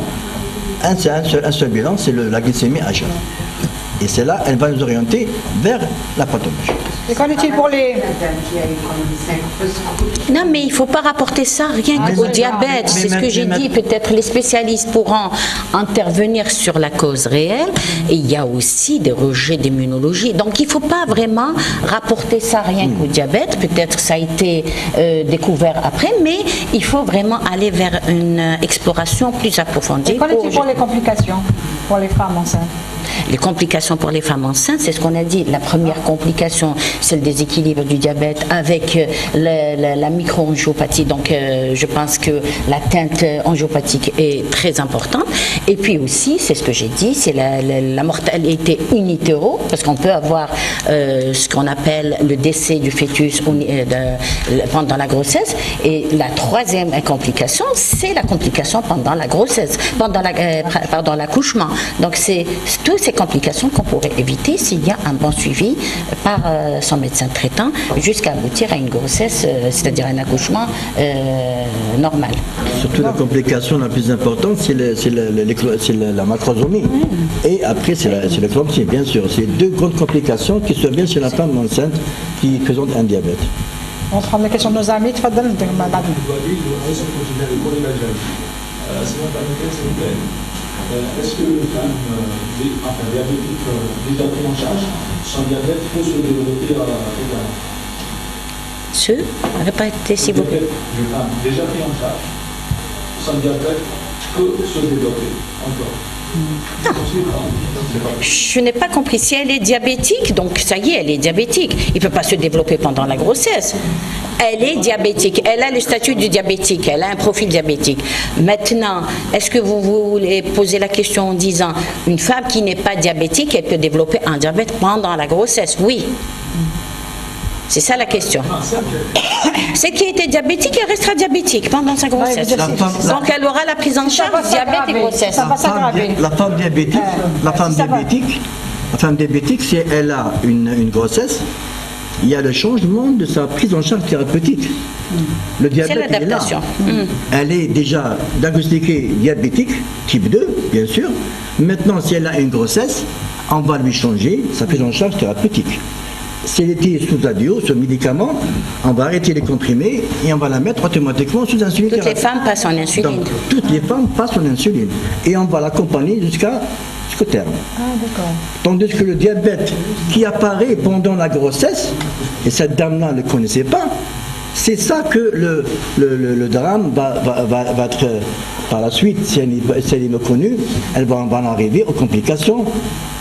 Un seul bilan, c'est la glycémie à jeun. Et c'est là, elle va nous orienter vers la pathologie. Et qu'en est-il pour les... Non, mais il ne faut pas rapporter ça rien qu'au diabète. C'est ce que j'ai dit. Peut-être les spécialistes pourront intervenir sur la cause réelle. Et il y a aussi des rejets d'immunologie. Donc, il ne faut pas vraiment rapporter ça rien qu'au diabète. Peut-être ça a été découvert après, mais il faut vraiment aller vers une exploration plus approfondie. Et qu'en est-il pour les complications pour les femmes enceintes? Les complications pour les femmes enceintes, c'est ce qu'on a dit. La première complication, c'est le déséquilibre du diabète avec la micro-angiopathie. Donc, je pense que l'atteinte angiopathique est très importante. Et puis aussi, c'est ce que j'ai dit, c'est la mortalité in utero, parce qu'on peut avoir ce qu'on appelle le décès du fœtus pendant la grossesse. Et la troisième complication, c'est la complication pendant la grossesse, pendant l'accouchement. Donc, c'est toutes ces complications qu'on pourrait éviter s'il y a un bon suivi par son médecin traitant jusqu'à aboutir à une grossesse, c'est-à-dire un accouchement normal. Surtout la complication la plus importante, c'est la macrosomie. Et après, c'est l'éclampsie, bien sûr. C'est deux grandes complications qui surviennent chez la femme enceinte qui présente un diabète. On prend les questions de nos amis. Est-ce que les femmes diabétiques déjà pris en charge, sans diabète, peut se développer également? Répétez s'il vous plaît. Les femmes déjà pris en charge, sans diabète, peut se développer encore. Non. Je n'ai pas compris. Si elle est diabétique, donc ça y est, elle est diabétique. Il ne peut pas se développer pendant la grossesse. Elle est diabétique. Elle a le statut du diabétique. Elle a un profil diabétique. Maintenant, est-ce que vous voulez poser la question en disant une femme qui n'est pas diabétique, elle peut développer un diabète pendant la grossesse? Oui. C'est ça la question. Celle qui était diabétique, elle restera diabétique pendant sa grossesse. Donc elle aura la prise en charge diabète et grossesse. La femme diabétique, si elle a une grossesse, il y a le changement de sa prise en charge thérapeutique. Le diabète, c'est l'adaptation. Elle est déjà diagnostiquée diabétique, type 2, bien sûr. Maintenant, si elle a une grossesse, on va lui changer sa prise en charge thérapeutique. Si elle était sous ADO, ce médicament, on va arrêter les comprimés et on va la mettre automatiquement sous insuline. Toutes les femmes passent en insuline. Donc, toutes les femmes passent en insuline. Et on va l'accompagner jusqu'au terme. Ah, d'accord. Tandis que le diabète qui apparaît pendant la grossesse, et cette dame-là ne le connaissait pas, c'est ça que le drame va être par la suite, si elle est méconnue, elle va en arriver aux complications.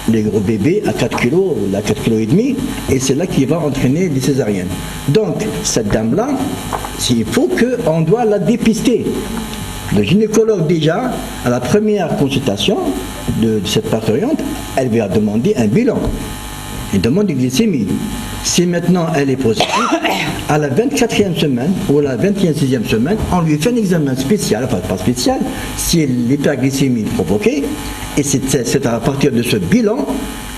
Les gros bébés à 4 kg, à 4 kg et demi, et c'est là qui va entraîner des césariennes. Donc, cette dame-là, il faut qu'on doit la dépister. Le gynécologue, déjà, à la première consultation de cette parturiente, elle va demander un bilan. Elle demande une glycémie. Si maintenant elle est positive, à la 24e semaine ou à la 21e semaine, on lui fait un examen spécial, enfin pas spécial, si l'hyperglycémie est provoquée, et c'est à partir de ce bilan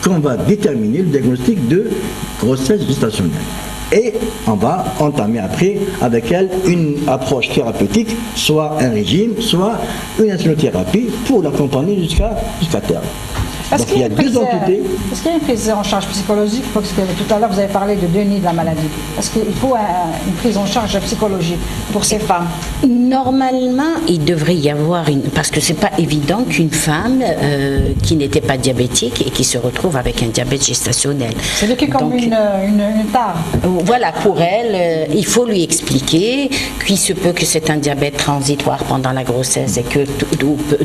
qu'on va déterminer le diagnostic de grossesse gestationnelle. Et on va entamer après avec elle une approche thérapeutique, soit un régime, soit une insulothérapie pour l'accompagner jusqu'à terme. Est-ce Donc il y a deux entités. Est-ce qu'il y a une prise en charge psychologique? Parce que tout à l'heure, vous avez parlé de deux nids de la maladie. Est-ce qu'il faut une prise en charge psychologique pour ces femmes? Normalement, il devrait y avoir parce que c'est pas évident qu'une femme qui n'était pas diabétique et qui se retrouve avec un diabète gestationnel. C'est vécu comme Donc, une tare. Voilà, pour elle, il faut lui expliquer qu'il se peut que c'est un diabète transitoire pendant la grossesse et que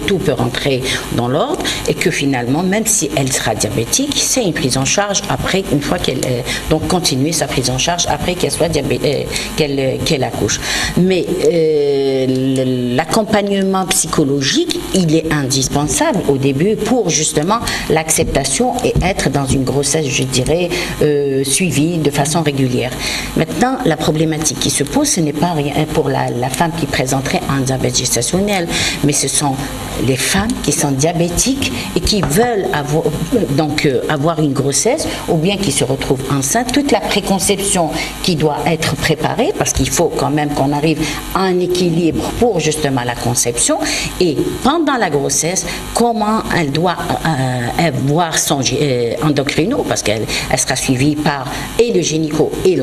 tout peut rentrer dans l'ordre et que finalement, même si elle sera diabétique, c'est une prise en charge après, une fois qu'elle donc continuer sa prise en charge après qu'elle soit qu'elle accouche. Mais l'accompagnement psychologique, il est indispensable au début pour justement l'acceptation et être dans une grossesse, je dirais, suivie de façon régulière. Maintenant, la problématique qui se pose, ce n'est pas rien pour la femme qui présenterait un diabète gestationnel, mais ce sont les femmes qui sont diabétiques et qui veulent avoir une grossesse ou bien qui se retrouvent enceintes. Toute la préconception qui doit être préparée, parce qu'il faut quand même qu'on arrive à un équilibre pour justement la conception, et pendant la grossesse, comment elle doit voir son endocrino, parce qu'elle sera suivie par et le gynéco et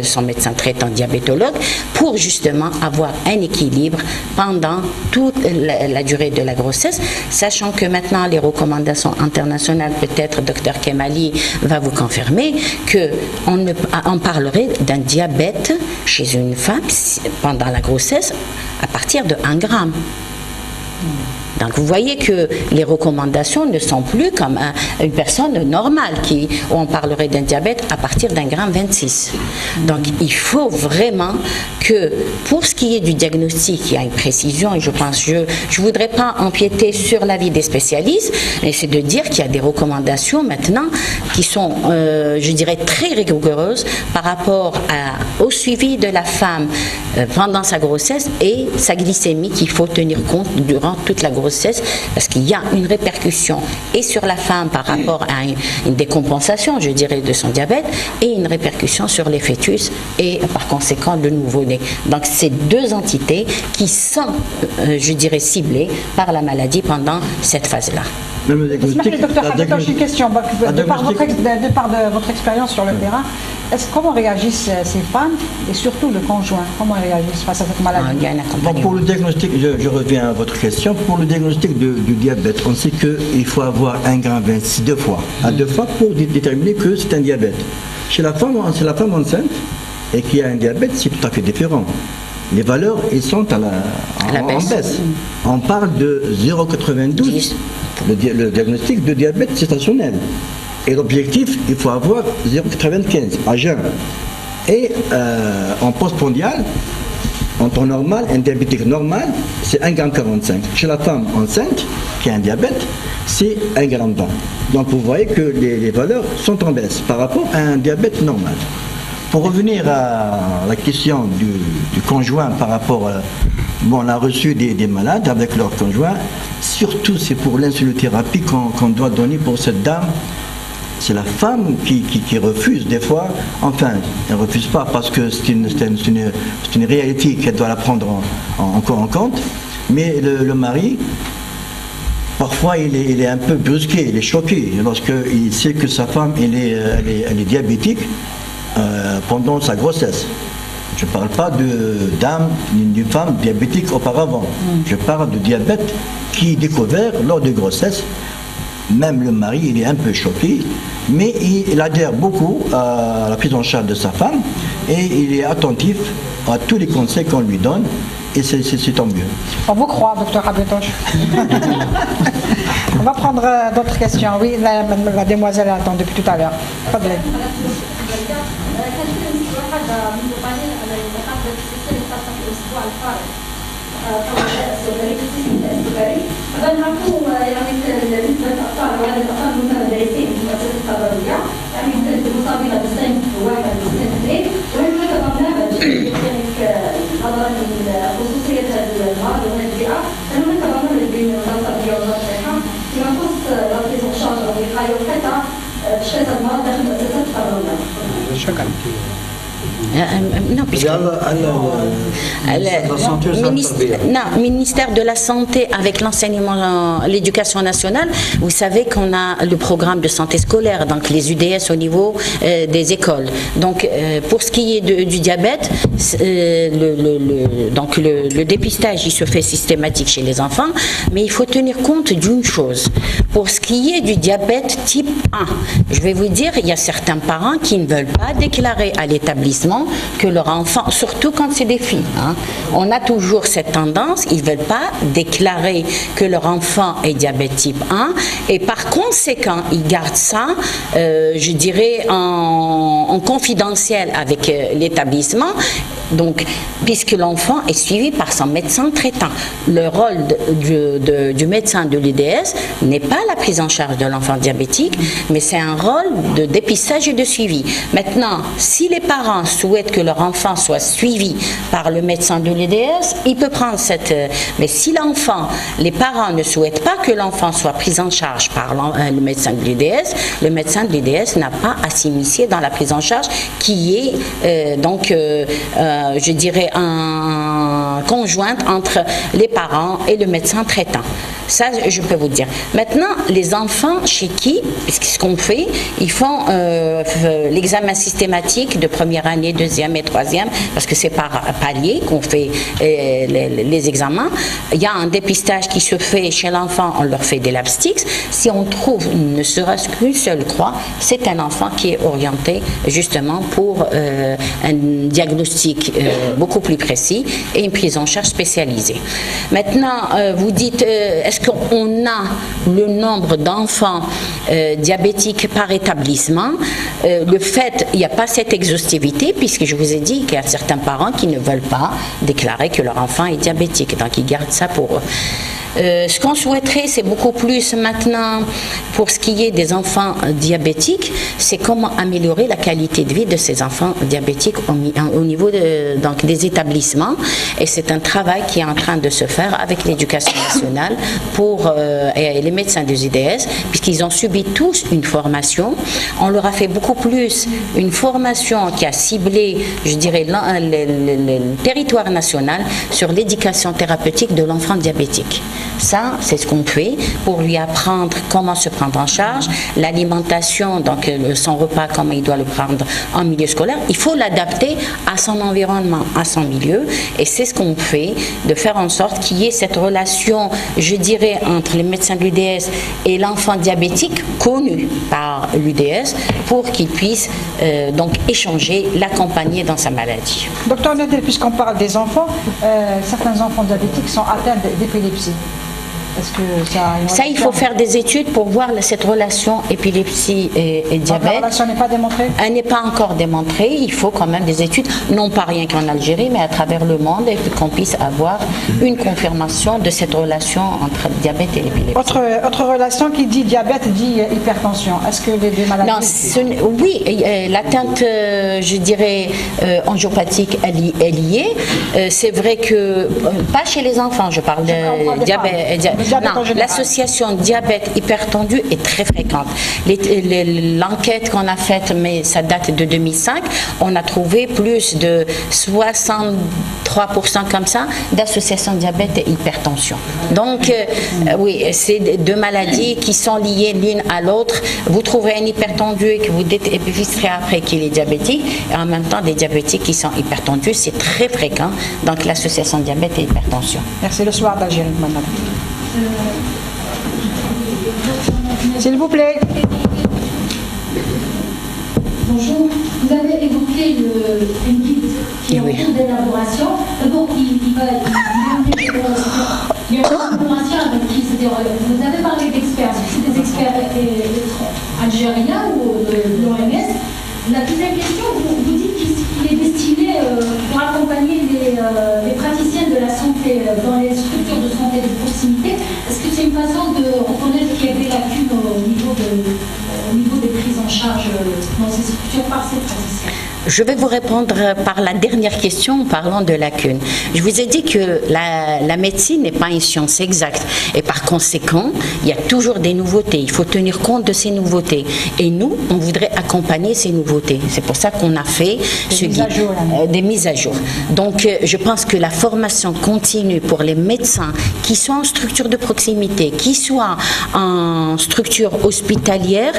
son médecin traitant diabétologue, pour justement avoir un équilibre pendant toute la durée de la grossesse, sachant que maintenant les recommandations internationales, peut-être Dr Kemali va vous confirmer qu'on parlerait d'un diabète chez une femme pendant la grossesse à partir de 1 gramme. Donc vous voyez que les recommandations ne sont plus comme une personne normale où on parlerait d'un diabète à partir d'1,26 gramme. Donc il faut vraiment que pour ce qui est du diagnostic, il y a une précision et je pense, je ne voudrais pas empiéter sur l'avis des spécialistes, mais c'est de dire qu'il y a des recommandations maintenant qui sont, je dirais, très rigoureuses par rapport au suivi de la femme pendant sa grossesse et sa glycémie qu'il faut tenir compte durant toute la grossesse, parce qu'il y a une répercussion et sur la femme par rapport à une décompensation, je dirais, de son diabète et une répercussion sur les fœtus et par conséquent le nouveau-né. Donc c'est deux entités qui sont, je dirais, ciblées par la maladie pendant cette phase-là. Docteur Habetosh, une question. De par de votre expérience sur le terrain, comment réagissent ces femmes et surtout le conjoint? Comment ils réagissent face à cette maladie? Pour le diagnostic, je reviens à votre question. Pour le diagnostic du diabète, on sait qu'il faut avoir 1,26 gramme deux fois, à 2 fois pour déterminer que c'est un diabète. Chez la femme enceinte et qui a un diabète, c'est tout à fait différent. Les valeurs, elles sont en baisse. On parle de 0,92, le diagnostic de diabète gestationnel. Et l'objectif, il faut avoir 0,95 à jeun. Et en postprandial, en temps normal, un diabétique normal, c'est 1,45 gramme. Chez la femme enceinte qui a un diabète, c'est 1,20 gramme. Donc vous voyez que les valeurs sont en baisse par rapport à un diabète normal. Pour revenir à la question du conjoint par rapport on a reçu des malades avec leur conjoint, surtout c'est pour l'insulinothérapie qu'on doit donner pour cette dame. C'est la femme qui refuse des fois, enfin, elle ne refuse pas parce que c'est une réalité qu'elle doit la prendre encore en compte, mais le mari, parfois il est un peu brusqué, il est choqué lorsqu'il sait que sa femme elle est diabétique pendant sa grossesse. Je ne parle pas d'âme ni d'une femme diabétique auparavant. Je parle de diabète qui est découvert lors de grossesse. Même le mari, il est un peu choqué, mais il adhère beaucoup à la prise en charge de sa femme et il est attentif à tous les conseils qu'on lui donne et c'est tant mieux. On vous croit, docteur Habetosh. On va prendre d'autres questions. Oui, la demoiselle attend depuis tout à l'heure. أظن أنه يعني بالنسبة للأطفال وهذا الأطفال المدرسين في المؤسسات التربوية يعني مصابين بالسن 1 وبالسن 2 وهناك برنامج نظرا لخصوصية هذا المرض وهذه الفئة أن هناك برنامج بين وزارة التربية ووزارة الصحة فيما يخص البريز والشارج والوقاية وحتى تشخيص المرض داخل المؤسسات التربوية. شكرا. Non, puisque le ministère de la Santé avec l'enseignement, l'éducation nationale, vous savez qu'on a le programme de santé scolaire, donc les UDS au niveau des écoles. Donc pour ce qui est du diabète, le dépistage il se fait systématique chez les enfants, mais il faut tenir compte d'une chose. Pour ce qui est du diabète type 1, je vais vous dire, il y a certains parents qui ne veulent pas déclarer à l'établissement que leur enfant, surtout quand c'est des filles, on a toujours cette tendance, ils ne veulent pas déclarer que leur enfant est diabète type 1 et par conséquent, ils gardent ça, je dirais, en confidentiel avec l'établissement. Donc, puisque l'enfant est suivi par son médecin traitant. Le rôle du médecin de l'UDS n'est pas la prise en charge de l'enfant diabétique, mais c'est un rôle de dépistage et de suivi. Maintenant, si les parents souhaitent que leur enfant soit suivi par le médecin de l'UDS, il peut prendre cette... Mais si les parents ne souhaitent pas que l'enfant soit pris en charge par le médecin de l'UDS, le médecin de l'UDS n'a pas à s'initier dans la prise en charge qui est je dirais, conjointe entre les parents et le médecin traitant. Ça, je peux vous dire. Maintenant, les enfants chez qui, ce qu'on fait, ils font l'examen systématique de première année, deuxième et troisième, parce que c'est par palier qu'on fait les examens. Il y a un dépistage qui se fait chez l'enfant, on leur fait des labstics. Si on trouve ne serait-ce qu'une seule croix, c'est un enfant qui est orienté justement pour un diagnostic beaucoup plus précis et une prise en charge spécialisée. Maintenant, vous dites, est-ce qu'on a le nombre d'enfants diabétiques par établissement? Le fait, il n'y a pas cette exhaustivité, puisque je vous ai dit qu'il y a certains parents qui ne veulent pas déclarer que leur enfant est diabétique, donc ils gardent ça pour eux. Ce qu'on souhaiterait, c'est beaucoup plus maintenant, pour ce qui est des enfants diabétiques, c'est comment améliorer la qualité de vie de ces enfants diabétiques au niveau donc des établissements. Et c'est un travail qui est en train de se faire avec l'éducation nationale et les médecins des UDS, puisqu'ils ont subi tous une formation. On leur a fait beaucoup plus une formation qui a ciblé, je dirais, le territoire national sur l'éducation thérapeutique de l'enfant diabétique. Ça, c'est ce qu'on fait pour lui apprendre comment se prendre en charge, l'alimentation, donc son repas, comment il doit le prendre en milieu scolaire. Il faut l'adapter à son environnement, à son milieu, et c'est ce qu'on fait, de faire en sorte qu'il y ait cette relation, je dirais, entre les médecins de l'UDS et l'enfant diabétique connu par l'UDS pour qu'il puisse donc échanger, l'accompagner dans sa maladie. Docteur Nedel, puisqu'on parle des enfants, certains enfants diabétiques sont atteints d'épilepsie. Est-ce que ça, il faut faire des études pour voir cette relation épilepsie et diabète. La relation n'est pas démontrée? Elle n'est pas encore démontrée. Il faut quand même des études, non pas rien qu'en Algérie, mais à travers le monde, et qu'on puisse avoir une confirmation de cette relation entre le diabète et l'épilepsie. Autre relation qui dit diabète dit hypertension. Est-ce que les deux maladies... Non, oui, l'atteinte, je dirais, angiopathique, elle y est. C'est vrai que, pas chez les enfants, je parle de diabète. Non, l'association diabète-hypertendu est très fréquente. L'enquête qu'on a faite, mais ça date de 2005, on a trouvé plus de 63% comme ça d'associations diabète et hypertension. Donc, oui, c'est deux maladies qui sont liées l'une à l'autre. Vous trouverez un hypertendu et que vous dépisterez après qu'il est diabétique, et en même temps des diabétiques qui sont hypertendus, c'est très fréquent. Donc, l'association diabète et hypertension. Merci. Le soir d'Algérie, madame. S'il vous plaît. Bonjour. Vous avez évoqué une guide qui est en cours d'élaboration. D'abord, il y a une collaboration avec qui? Vous avez parlé d'experts. C'est des experts algériens ou de l'OMS? La deuxième question, vous dites qu'il est destiné pour accompagner les praticiens de la santé dans les structures de santé de proximité. Est-ce que c'est une façon de reconnaître qu'il y a des lacunes au niveau des prises en charge dans ces structures par ces praticiens? Je vais vous répondre par la dernière question en parlant de lacunes. Je vous ai dit que la médecine n'est pas une science exacte et par conséquent, il y a toujours des nouveautés. Il faut tenir compte de ces nouveautés. Et nous, on voudrait accompagner ces nouveautés. C'est pour ça qu'on a fait des mises à jour. Donc, je pense que la formation continue pour les médecins qui sont en structure de proximité, qui soient en structure hospitalière,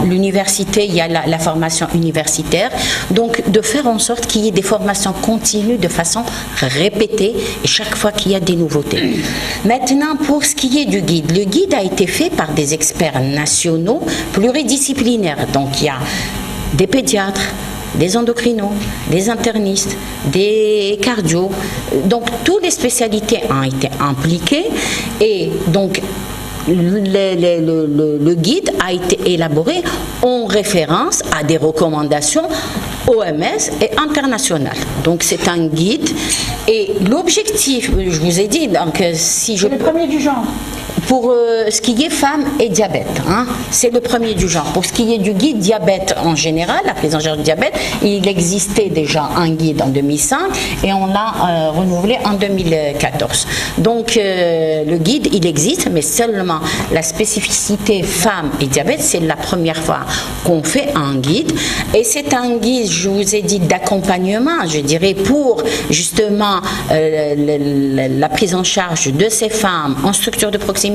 l'université, il y a la formation universitaire. Donc, de faire en sorte qu'il y ait des formations continues de façon répétée et chaque fois qu'il y a des nouveautés. Maintenant, pour ce qui est du guide, le guide a été fait par des experts nationaux pluridisciplinaires. Donc, il y a des pédiatres, des endocrinos, des internistes, des cardio. Donc, toutes les spécialités ont été impliquées et donc, le guide a été élaboré en référence à des recommandations OMS et internationales. Donc c'est un guide et l'objectif, je vous ai dit, donc si je... C'est le premier du genre. Pour ce qui est femmes et diabète, c'est le premier du genre. Pour ce qui est du guide diabète en général, la prise en charge du diabète, il existait déjà un guide en 2005 et on l'a renouvelé en 2014. Donc le guide, il existe, mais seulement la spécificité femmes et diabète, c'est la première fois qu'on fait un guide. Et c'est un guide, je vous ai dit, d'accompagnement, je dirais, pour justement la prise en charge de ces femmes en structure de proximité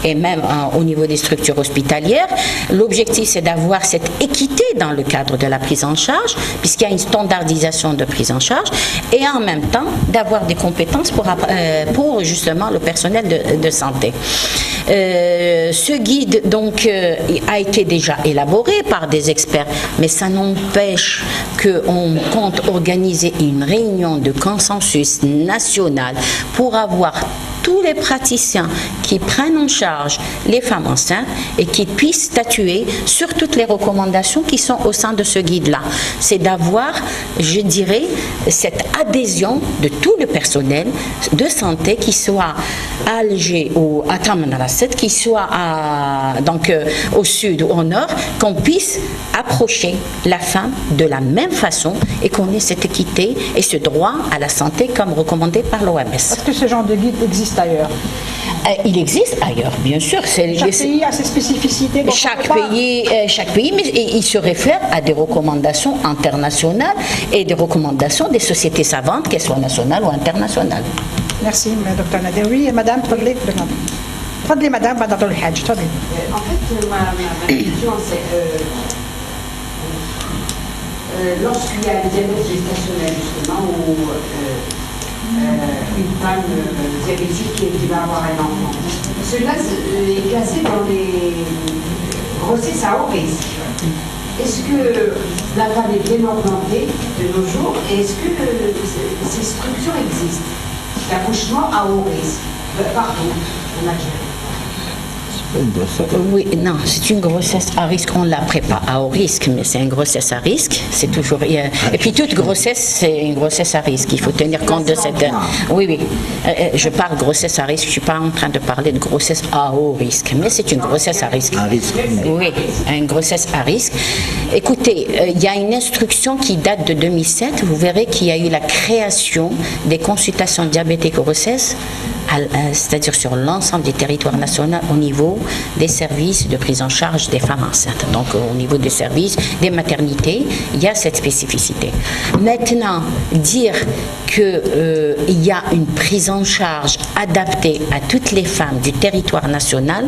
et même au niveau des structures hospitalières. L'objectif, c'est d'avoir cette équité dans le cadre de la prise en charge, puisqu'il y a une standardisation de prise en charge, et en même temps d'avoir des compétences pour justement le personnel de santé. Ce guide donc a été déjà élaboré par des experts, mais ça n'empêche qu'on compte organiser une réunion de consensus national pour avoir tous les praticiens qui prennent en charge les femmes enceintes et qui puissent statuer sur toutes les recommandations qui sont au sein de ce guide-là. C'est d'avoir, je dirais, cette adhésion de tout le personnel de santé, qui soit à Alger ou à Tamanrasset, qui soit au sud ou au nord, qu'on puisse approcher la femme de la même façon et qu'on ait cette équité et ce droit à la santé comme recommandé par l'OMS. Est-ce que ce genre de guide existe ailleurs? Il existe ailleurs, bien sûr. Chaque pays a ses spécificités. Chaque pays, mais il se réfère à des recommandations internationales et des recommandations des sociétés savantes, qu'elles soient nationales ou internationales. Merci, Dr Nader. Oui, Madame, تفضلي Madame بعد طول الحاج تفضلي. En fait, ma question, c'est lorsqu'il y a le diabète gestationnel, justement, ou une femme diabétique qui va avoir un enfant, cela est classé dans les grossesses à haut risque. Est-ce que la femme est bien orientée de nos jours et est-ce que ces structures existent? L'accouchement à haut risque, partout en Algérie. Oui, non, c'est une grossesse à risque. On ne la prépare à haut risque, mais c'est une grossesse à risque. C'est toujours. Et puis toute grossesse, c'est une grossesse à risque. Il faut tenir compte de cette. Oui. Je parle grossesse à risque. Je ne suis pas en train de parler de grossesse à haut risque, mais c'est une grossesse à risque. Oui, une grossesse à risque. Écoutez, il y a une instruction qui date de 2007. Vous verrez qu'il y a eu la création des consultations diabétiques grossesse, c'est-à-dire sur l'ensemble du territoire national au niveau des services de prise en charge des femmes enceintes. Donc au niveau des services, des maternités, il y a cette spécificité. Maintenant, dire qu'il y a une prise en charge adaptée à toutes les femmes du territoire national,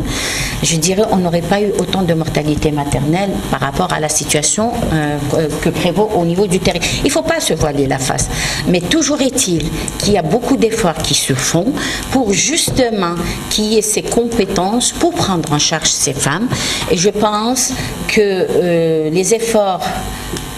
je dirais on n'aurait pas eu autant de mortalité maternelle par rapport à la situation que prévaut au niveau du territoire. Il ne faut pas se voiler la face. Mais toujours est-il qu'il y a beaucoup d'efforts qui se font pour justement qu'il y ait ces compétences pour prendre en charge ces femmes. Et je pense que les efforts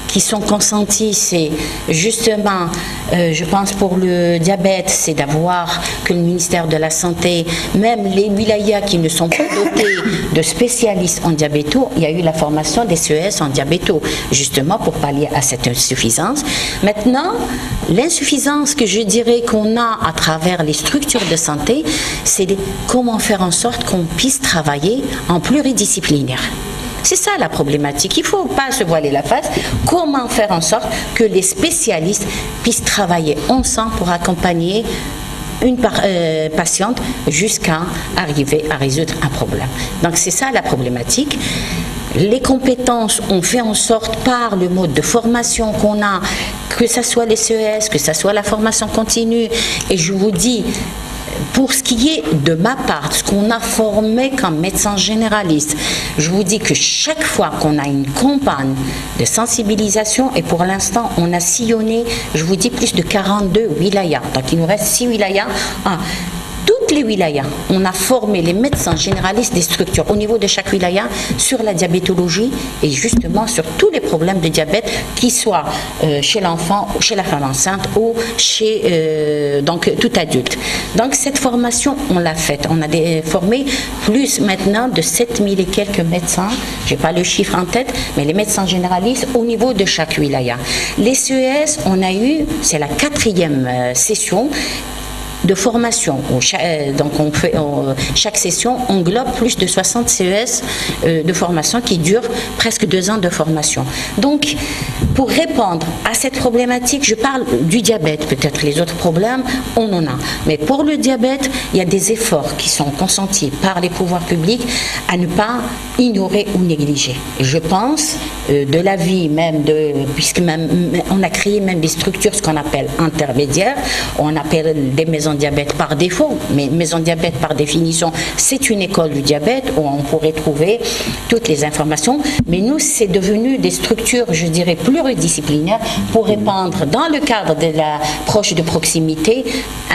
qui sont consentis, c'est justement, je pense pour le diabète, c'est d'avoir que le ministère de la Santé, même les wilayas qui ne sont pas dotés de spécialistes en diabéto, il y a eu la formation des CES en diabéto, justement pour pallier à cette insuffisance. Maintenant, l'insuffisance que je dirais qu'on a à travers les structures de santé, c'est comment faire en sorte qu'on puisse travailler en pluridisciplinaire. C'est ça la problématique. Il ne faut pas se voiler la face. Comment faire en sorte que les spécialistes puissent travailler ensemble pour accompagner une patiente jusqu'à arriver à résoudre un problème. Donc c'est ça la problématique. Les compétences, on fait en sorte par le mode de formation qu'on a, que ce soit les CES, que ce soit la formation continue, et je vous dis, pour ce qui est de ma part, ce qu'on a formé comme médecin généraliste, je vous dis que chaque fois qu'on a une campagne de sensibilisation, et pour l'instant on a sillonné, je vous dis, plus de 42 wilayas, donc il nous reste 6 wilayas. Toutes les wilayas, on a formé les médecins généralistes des structures au niveau de chaque wilaya sur la diabétologie et justement sur tous les problèmes de diabète, qu'ils soient chez l'enfant, chez la femme enceinte ou chez donc tout adulte. Donc cette formation, on l'a faite. On a formé plus maintenant de 7000 et quelques médecins, je n'ai pas le chiffre en tête, mais les médecins généralistes au niveau de chaque wilaya. Les CES, on a eu, c'est la 4e session de formation. Donc chaque session englobe plus de 60 CES de formation qui durent presque 2 ans de formation. Donc, pour répondre à cette problématique, je parle du diabète, peut-être les autres problèmes, on en a. Mais pour le diabète, il y a des efforts qui sont consentis par les pouvoirs publics à ne pas ignorer ou négliger. Et je pense de l'avis même puisque même, on a créé même des structures, ce qu'on appelle intermédiaires, on appelle des maisons diabète par défaut, mais maison diabète par définition, c'est une école du diabète où on pourrait trouver toutes les informations, mais nous, c'est devenu des structures, je dirais, pluridisciplinaires pour répondre dans le cadre de l'approche de proximité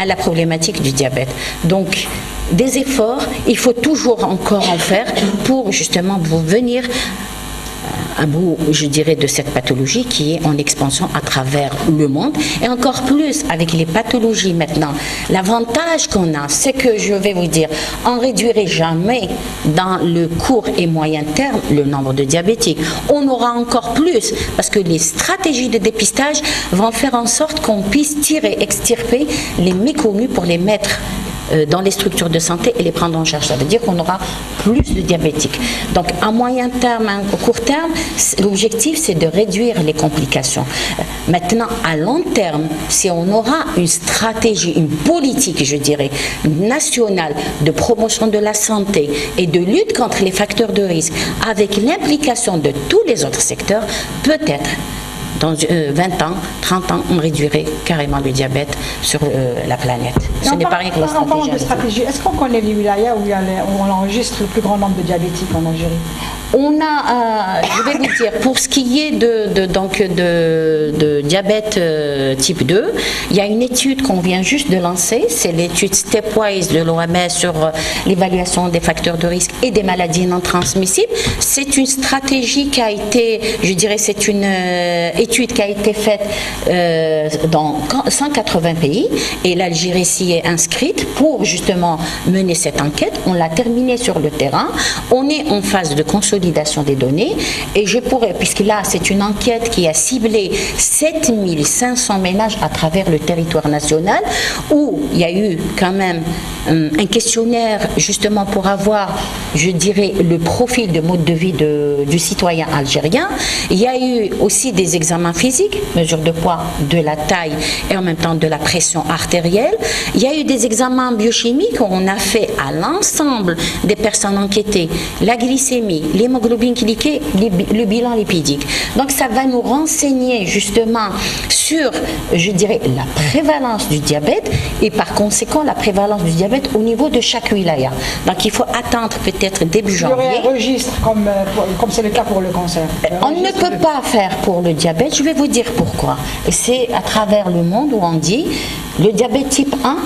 à la problématique du diabète. Donc, des efforts, il faut toujours encore en faire pour justement vous venir à bout, je dirais, de cette pathologie qui est en expansion à travers le monde et encore plus avec les pathologies maintenant. L'avantage qu'on a, c'est que, je vais vous dire, on ne réduirait jamais dans le court et moyen terme le nombre de diabétiques. On aura encore plus parce que les stratégies de dépistage vont faire en sorte qu'on puisse extirper les méconnus pour les mettre dans les structures de santé et les prendre en charge. Ça veut dire qu'on aura plus de diabétiques. Donc, à moyen terme, à court terme, l'objectif, c'est de réduire les complications. Maintenant, à long terme, si on aura une stratégie, une politique, je dirais, nationale de promotion de la santé et de lutte contre les facteurs de risque, avec l'implication de tous les autres secteurs, peut-être dans 20 ans, 30 ans, on réduirait carrément le diabète sur la planète. Ce n'est pas rien que la stratégie. En parlant de stratégie, est-ce qu'on connaît les wilayas où on enregistre le plus grand nombre de diabétiques en Algérie? On a, je vais vous dire, pour ce qui est de diabète type 2, il y a une étude qu'on vient juste de lancer, c'est l'étude Stepwise de l'OMS sur l'évaluation des facteurs de risque et des maladies non transmissibles. C'est une stratégie qui a été, je dirais, c'est une étude qui a été faite dans 180 pays et l'Algérie s'y est inscrite pour justement mener cette enquête. On l'a terminée sur le terrain. On est en phase de consolidation des données et je pourrais, puisque là c'est une enquête qui a ciblé 7500 ménages à travers le territoire national où il y a eu quand même un questionnaire justement pour avoir, je dirais, le profil de mode de vie du citoyen algérien. Il y a eu aussi des examens physiques, mesure de poids, de la taille et en même temps de la pression artérielle. Il y a eu des examens biochimiques qu'on a fait à l'ensemble des personnes enquêtées, la glycémie, l'hémoglobine glyquée, le bilan lipidique. Donc ça va nous renseigner justement sur, je dirais, la prévalence du diabète et par conséquent la prévalence du diabète au niveau de chaque wilaya. Donc il faut attendre peut-être début janvier. Il y aurait un registre comme c'est le cas pour le cancer. On ne peut pas faire pour le diabète, je vais vous dire pourquoi. C'est à travers le monde où on dit le diabète type 1,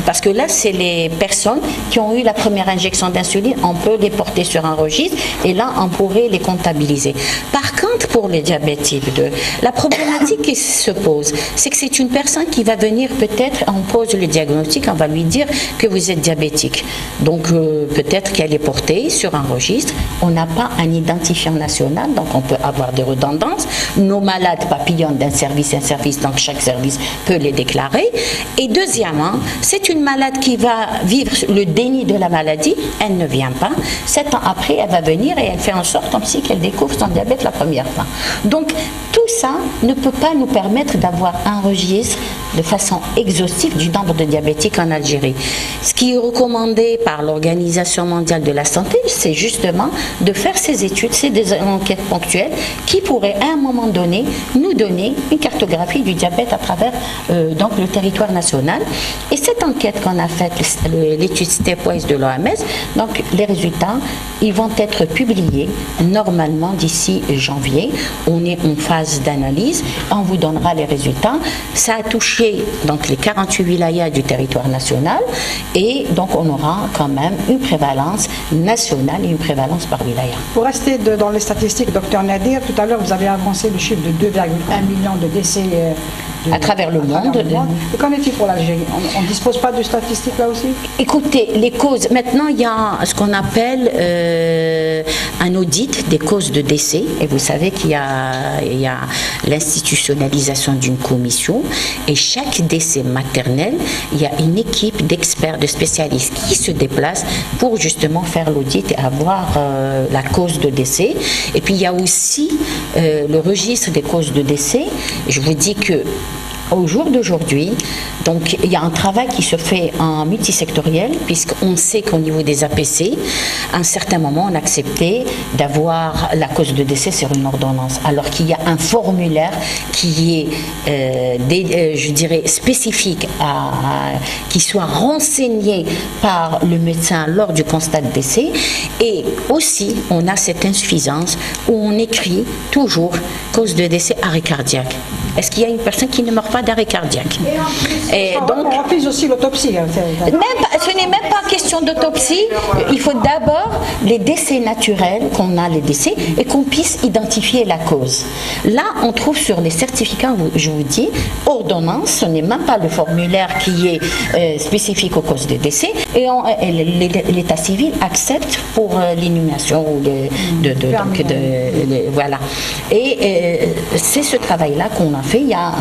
parce que là c'est les personnes qui ont eu la première injection d'insuline, on peut les porter sur un registre et là on pourrait les comptabiliser. Par contre pour le diabète type 2, la problématique qui se pose, c'est que c'est une personne qui va venir peut-être, on pose le diagnostic, on va lui dire que vous êtes diabétique. Donc peut-être qu'elle est portée sur un registre, on n'a pas un identifiant national, donc on peut avoir des redondances. Nos malades papillonnent d'un service à un service, donc chaque service peut les déclarer. Et deuxièmement, c'est une malade qui va vivre le déni de la maladie, elle ne vient pas. 7 ans après, elle va venir et elle fait en sorte comme si qu'elle découvre son diabète la première fois. Donc, tout ça ne peut pas nous permettre d'avoir un registre de façon exhaustive du nombre de diabétiques en Algérie. Ce qui est recommandé par l'Organisation mondiale de la santé, c'est justement de faire ces études, c'est des enquêtes ponctuelles qui pourraient à un moment donné nous donner une cartographie du diabète à travers donc le territoire national. Et cette enquête qu'on a faite, l'étude Stepwise de l'OMS, donc les résultats, ils vont être publiés normalement d'ici janvier. On est en phase d'analyse, on vous donnera les résultats. Ça a touché donc les 48 wilayas du territoire national et donc on aura quand même une prévalence nationale et une prévalence par wilaya. Pour rester dans les statistiques, docteur Nadir, tout à l'heure vous avez avancé le chiffre de 2,1 millions de décès à travers le monde. Et qu'en est-il pour l'Algérie? On ne dispose pas de statistiques là aussi? Écoutez, les causes, maintenant il y a ce qu'on appelle un audit des causes de décès et vous savez qu'il y a l'institutionnalisation d'une commission et chaque décès maternel, il y a une équipe d'experts, de spécialistes qui se déplacent pour justement faire l'audit et avoir la cause de décès. Et puis il y a aussi le registre des causes de décès. Je vous dis que au jour d'aujourd'hui, donc il y a un travail qui se fait en multisectoriel puisqu'on sait qu'au niveau des APC, à un certain moment, on a accepté d'avoir la cause de décès sur une ordonnance, alors qu'il y a un formulaire qui est, je dirais, spécifique, qui soit renseigné par le médecin lors du constat de décès. Et aussi, on a cette insuffisance où on écrit toujours cause de décès arrêt cardiaque. Est-ce qu'il y a une personne qui ne meurt pas d'arrêt cardiaque? Et donc, on refuse aussi l'autopsie. Ce n'est même pas question d'autopsie. Il faut d'abord les décès naturels, qu'on a les décès, et qu'on puisse identifier la cause. Là, on trouve sur les certificats, je vous dis, ordonnance, ce n'est même pas le formulaire qui est spécifique aux causes de décès, et l'état civil accepte pour l'énumération voilà. Et c'est ce travail-là qu'on a fait. Il y a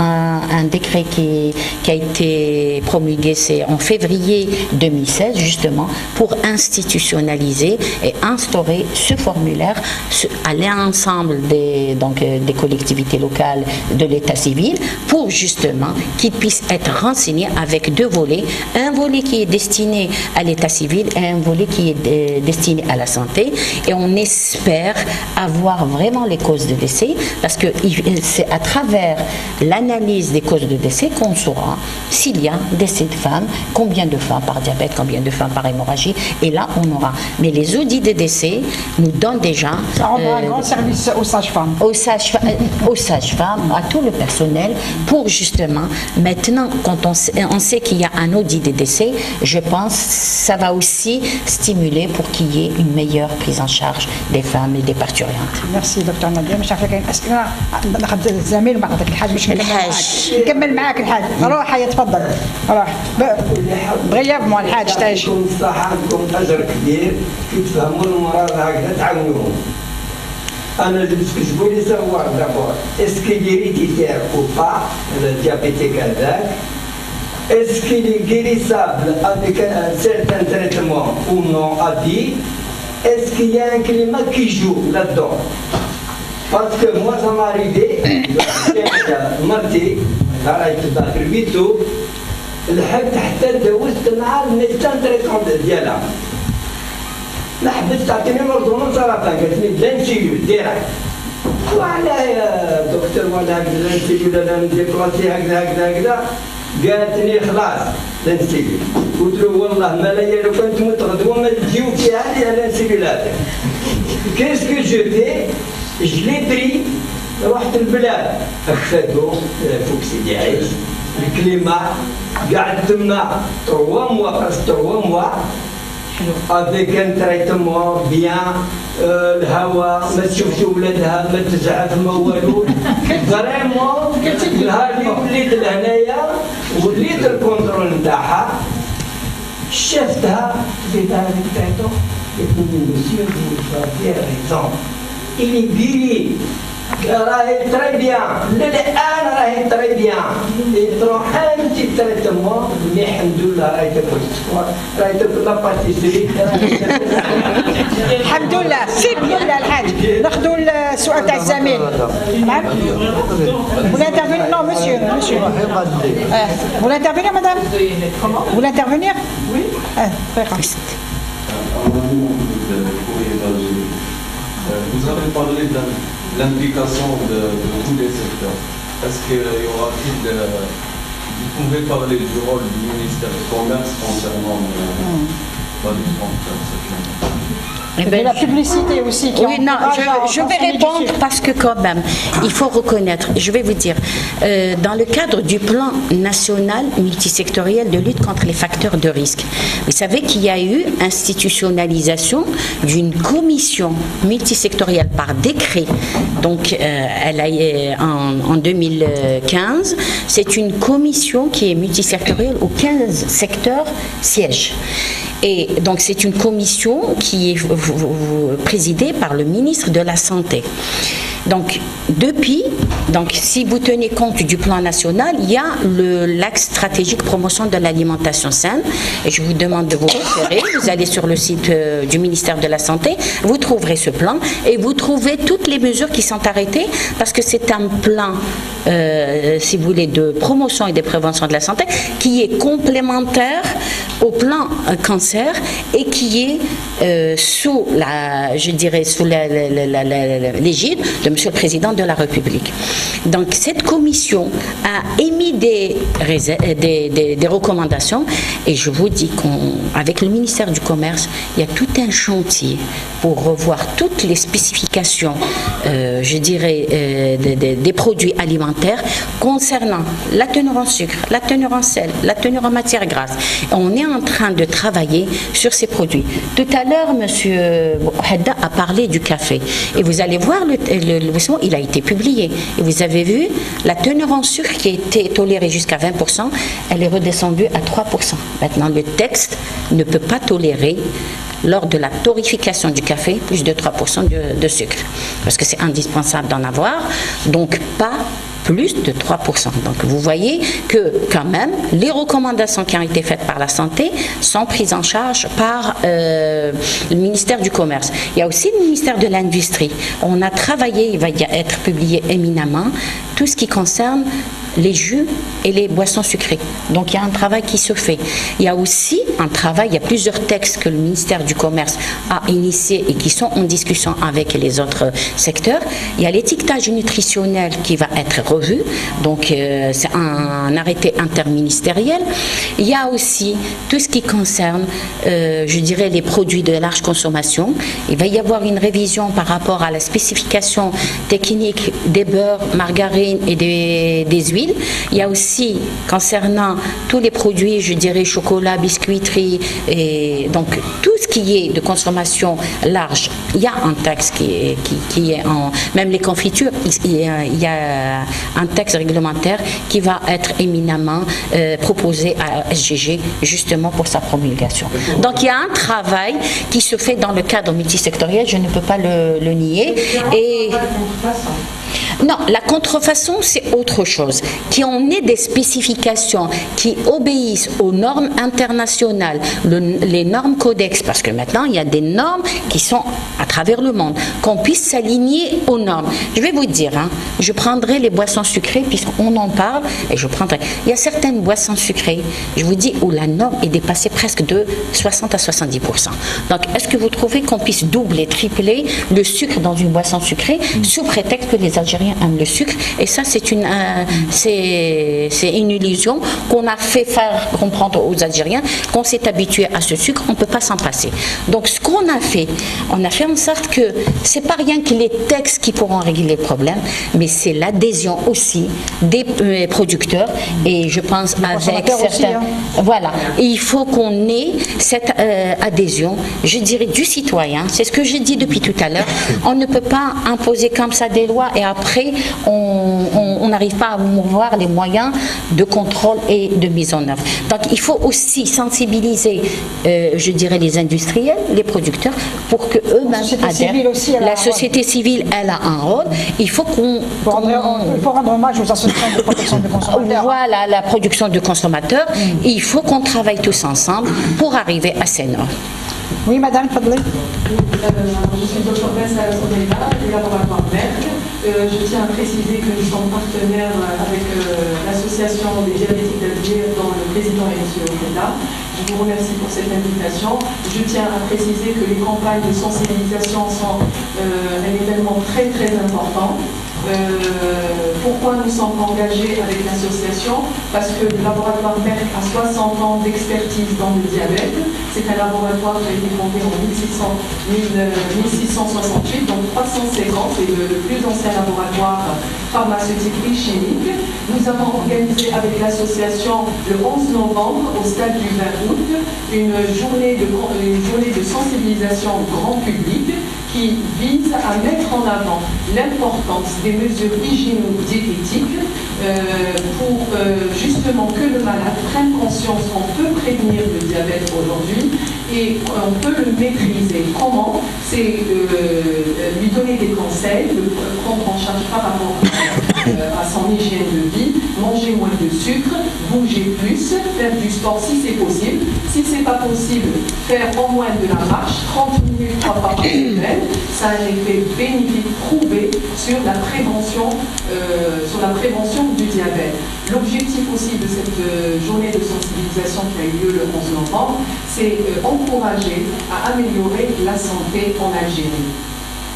un décret qui a été promulgué, c'est en février 2016, justement, pour institutionnaliser et instaurer ce formulaire à l'ensemble des collectivités locales de l'état civil pour justement qu'ils puissent être renseignés avec 2 volets. Un volet qui est destiné à l'état civil et un volet qui est destiné à la santé. Et on espère avoir vraiment les causes de décès parce que c'est à travers l'analyse des causes de décès qu'on saura s'il y a décès de femmes, combien de femmes par diabète, combien de femmes par hémorragie, et là on aura. Mais les audits de décès nous donnent déjà... Ça rendra un grand service aux sages-femmes. Aux sages-femmes, à tout le personnel, pour justement, maintenant, quand on sait qu'il y a un audit des décès, je pense que ça va aussi stimuler pour qu'il y ait une meilleure prise en charge des femmes et des parturientes. Merci دكتور نادية. مش عارفه كاين اسئله ناخذ الزميل وبعد الحاج باش نكمل معاك الحاج. روح يا تفضل روح بغياب مع الحاج تاج. صحابكم اجر كبير كي تفهموا المرض هكذا تعاونوهم. انا اللي تكتبوا لي سوا دابور اسكي ليريتيتير او با الديابيتيك هذاك اسكي لي غيريسابل افيك ان سيرتان تريتمون او نون ادي اسكي يا ان كلمه كي جو là-dedans. Parce que moi, ça m'est arrivé, مرتي رايت في البيتو لحقت حتى دوزت مع الميدسان تريتون ديالها. لحبت تعطيني لوردونونس راه قالت لي لانسيول ديريكت. وعلاه يا دكتور ولا هكذا لانسيول انا نديبلاسي هكذا قالت لي خلاص لانسيول. قلت له والله ما لا لو كنت تموت غدوه ما تجيو فيها لي لانسيول هذا. كيسكو جو في je l'ai pris, رحت البلاد أخذته فوق سيدي عيش الكليما قعدت تما 3 mois presque 3 mois avec un traitement bien الهواء ما تشوفش ولادها ما تزعف ما والو فريمون نهار اللي وليت لهنايا وليت الكونترول نتاعها شفتها بديتها نتاعو قلت له مسيو vous avez raison. Il est viril. راهي تري بيان للان راهي تري بيان تروح انت تريتمون مي الحمد لله راهي تاكل السكر راهي تاكل لا باتيسري الحمد لله سير يلا الحاج ناخذوا السؤال تاع الزميل نعم Vous intervenir Non, monsieur. Vous l'intervenir, madame Vous l'intervenir Oui. Vous avez parlé de l'implication de tous les secteurs. Est-ce qu'il y aura-t-il vous pouvez parler du rôle du ministère du Commerce concernant la lutte contre Et la publicité aussi. Qui oui, non, je vais répondre parce que quand même, il faut reconnaître, je vais vous dire, dans le cadre du plan national multisectoriel de lutte contre les facteurs de risque, vous savez qu'il y a eu institutionnalisation d'une commission multisectorielle par décret. Donc, elle a en 2015, c'est une commission qui est multisectorielle où 15 secteurs siègent. Et donc c'est une commission qui est présidée par le ministre de la Santé. Donc depuis, si vous tenez compte du plan national, il y a l'axe stratégique promotion de l'alimentation saine. Et je vous demande de vous référer. Vous allez sur le site du ministère de la Santé, vous trouverez ce plan et vous trouvez toutes les mesures qui sont arrêtées parce que c'est un plan, si vous voulez, de promotion et de prévention de la santé qui est complémentaire au plan cancer et qui est sous l'égide de Monsieur le Président de la République. Donc cette commission a émis des recommandations et je vous dis qu'avec le ministère du Commerce, il y a tout un chantier pour revoir toutes les spécifications, des produits alimentaires concernant la teneur en sucre, la teneur en sel, la teneur en matière grasse. On est en train de travailler sur ces produits. Tout à l'heure, Monsieur Hadda a parlé du café et vous allez voir il a été publié. Et vous avez vu, la teneur en sucre qui était tolérée jusqu'à 20%, elle est redescendue à 3%. Maintenant, le texte ne peut pas tolérer, lors de la torréfication du café, plus de 3% de sucre. Parce que c'est indispensable d'en avoir. Donc, pas plus de 3%. Donc vous voyez que quand même, les recommandations qui ont été faites par la santé sont prises en charge par le ministère du Commerce. Il y a aussi le ministère de l'Industrie. On a travaillé, il va y être publié éminemment, tout ce qui concerne les jus et les boissons sucrées. Donc il y a un travail qui se fait. Il y a aussi un travail, il y a plusieurs textes que le ministère du Commerce a initiés et qui sont en discussion avec les autres secteurs. Il y a l'étiquetage nutritionnel qui va être revu, donc c'est un arrêté interministériel. Il y a aussi tout ce qui concerne, les produits de large consommation. Il va y avoir une révision par rapport à la spécification technique des beurres, margarines et des huiles. Il y a aussi, concernant tous les produits, chocolat, biscuiterie, et donc tout ce qui est de consommation large, il y a un texte qui est même les confitures, il y a un texte réglementaire qui va être éminemment proposé à SGG justement pour sa promulgation. Donc il y a un travail qui se fait dans le cadre multisectoriel, je ne peux pas le nier. Et non, la contrefaçon, c'est autre chose. Qui en est des spécifications qui obéissent aux normes internationales, les normes codex, parce que maintenant, il y a des normes qui sont à travers le monde, qu'on puisse s'aligner aux normes. Je vais vous dire, je prendrai les boissons sucrées, puisqu'on en parle, et je prendrai. Il y a certaines boissons sucrées, je vous dis, où la norme est dépassée presque de 60 à 70%. Donc, est-ce que vous trouvez qu'on puisse doubler, tripler le sucre dans une boisson sucrée, sous prétexte que les Algériens aiment le sucre? Et ça, c'est une illusion qu'on a fait faire comprendre aux Algériens, qu'on s'est habitué à ce sucre, on ne peut pas s'en passer. Donc ce qu'on a fait en sorte que c'est pas rien que les textes qui pourront régler le problème, mais c'est l'adhésion aussi des producteurs et je pense avec certains... Voilà, et il faut qu'on ait cette adhésion, je dirais, du citoyen. C'est ce que j'ai dit depuis tout à l'heure. On ne peut pas imposer comme ça des lois et après après on n'arrive pas à mouvoir les moyens de contrôle et de mise en œuvre. Donc il faut aussi sensibiliser, je dirais, les industriels, les producteurs, pour que eux-mêmes adhèrent. La société civile, elle a un rôle. Il faut qu'on... Il faut rendre hommage aux associations de protection de consommateurs. Voilà, la production de consommateurs. Il faut qu'on travaille tous ensemble pour arriver à ces normes. Oui, madame, Fadli. Je suis Dr Bessa Sobeida du laboratoire Merck. Je tiens à préciser que nous sommes partenaires avec l'association des diabétiques d'Alger, dont le président est M. Okeda. Je vous remercie pour cette invitation. Je tiens à préciser que les campagnes de sensibilisation sont un événement très très important. Pourquoi nous sommes engagés avec l'association? Parce que le laboratoire Merck a 60 ans d'expertise dans le diabète. C'est un laboratoire qui a été fondé en 1668, donc 350, c'est le plus ancien laboratoire pharmaceutique et chimique. Nous avons organisé avec l'association le 11 novembre, au stade du 20 août, une journée de sensibilisation au grand public qui vise à mettre en avant l'importance des mesures hygiéno-diététiques pour justement que le malade prenne conscience qu'on peut prévenir le diabète aujourd'hui et on peut le maîtriser. Comment? C'est lui donner des conseils, le prendre en charge par rapport à son hygiène de vie, manger moins de sucre, bouger plus, faire du sport si c'est possible. Si c'est pas possible, faire au moins de la marche, 30 minutes 3 fois par semaine. Ça a un effet bénéfique prouvé sur la prévention du diabète. L'objectif aussi de cette journée de sensibilisation qui a eu lieu le 11 novembre, c'est encourager à améliorer la santé en Algérie.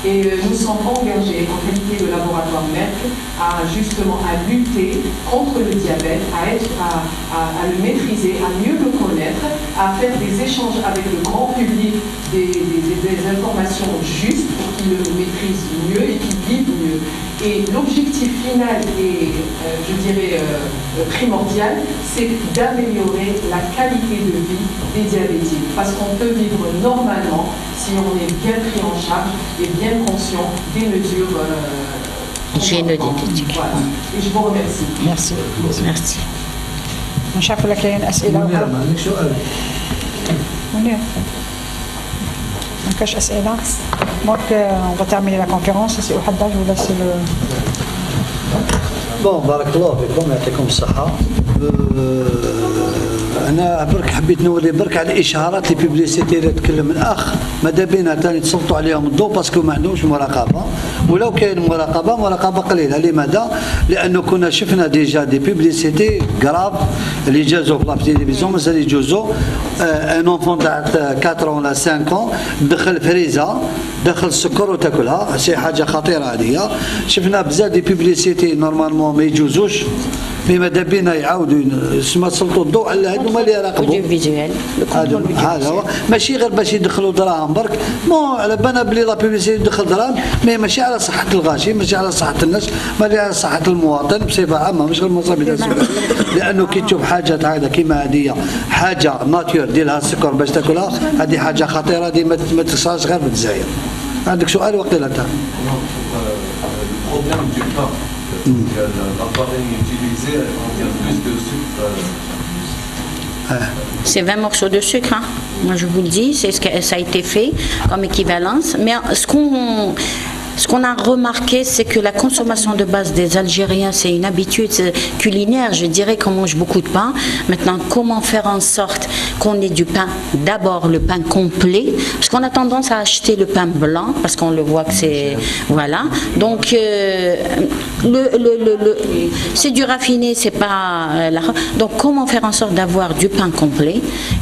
Et nous sommes engagés en qualité de laboratoire Merck à lutter contre le diabète, à le maîtriser, à mieux le connaître, à faire des échanges avec le grand public, des informations justes pour qu'il le maîtrise mieux et qu'il vive mieux. Et l'objectif final et, je dirais, primordial, c'est d'améliorer la qualité de vie des diabétiques. Parce qu'on peut vivre normalement si on est bien pris en charge et bien conscient des mesures hygiéno-diététiques. Voilà. Et je vous remercie. Merci. Merci. نشوف لك كاين اسئله منير ما عندك سؤال منير ما كاش اسئله دونك on va terminer la conférence سي حداج ولا سي بون بارك الله فيكم يعطيكم الصحة. أنا برك حبيت نوري برك على الإشهارات اللي بيبليسيتي اللي تكلم الأخ ماذا بينا ثاني تسلطوا عليهم الضوء باسكو ما عندهمش مراقبة، ولو كاين مراقبة قليلة. لماذا؟ لأنه كنا شفنا ديجا دي بيبليسيتي غراف اللي جازوا في التلفزيون مازال يجوزوا ان اونفون تاع 4 ولا 5 دخل فريزة دخل السكر وتاكلها، شي حاجة خطيرة هذه. شفنا بزاف دي بيبليسيتي نورمالمون ما يجوزوش، مي ماذا بينا يعاودوا تسلطوا الضوء على هذوما اللي يراقبوا هذا هو، ماشي غير باش يدخلوا دراهم برك. مو على بالنا بلي لا بيبليسيتي يدخل دراهم، مي ماشي على صحة الغاشي، ماشي على صحة الناس، ماشي على صحة المواطن بصفة عامة، مش غير مصابين السكر. لأنه كي تشوف حاجة هذا كيما هذه حاجة ناتيور دير لها السكر باش تاكلها، هذه حاجة خطيرة، هذه ما تصارش غير في الجزائر. عندك سؤال وقت لا تا؟ L'appareil utilisé contient plus de sucre. C'est 20 morceaux de sucre, hein. Moi je vous le dis, c'est ce que ça a été fait comme équivalence. Mais ce qu'on a remarqué, c'est que la consommation de base des Algériens, c'est une habitude culinaire. Je dirais qu'on mange beaucoup de pain. Maintenant, comment faire en sorte qu'on ait du pain, d'abord le pain complet, parce qu'on a tendance à acheter le pain blanc, parce qu'on le voit que c'est... Voilà. Donc, c'est du raffiné, c'est pas... Donc, comment faire en sorte d'avoir du pain complet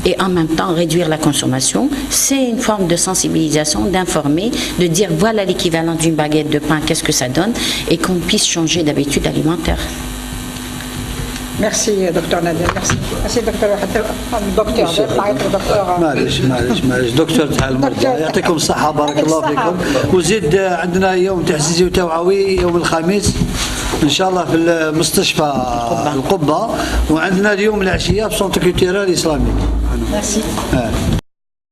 et en même temps réduire la consommation? C'est une forme de sensibilisation, d'informer, de dire voilà l'équivalent d'une baguette de pain, qu'est-ce que ça donne, et qu'on puisse changer d'habitude alimentaire. Merci دكتور نادر. merci دكتور حتى الدكتور معليش دكتور تاع المرضى يعطيكم الصحة بارك الله فيكم. وزيد عندنا يوم تعزيزي وتوعوي يوم الخميس ان شاء الله في المستشفى القبة، وعندنا اليوم العشية في سونتر كولتورال الإسلامي. Merci.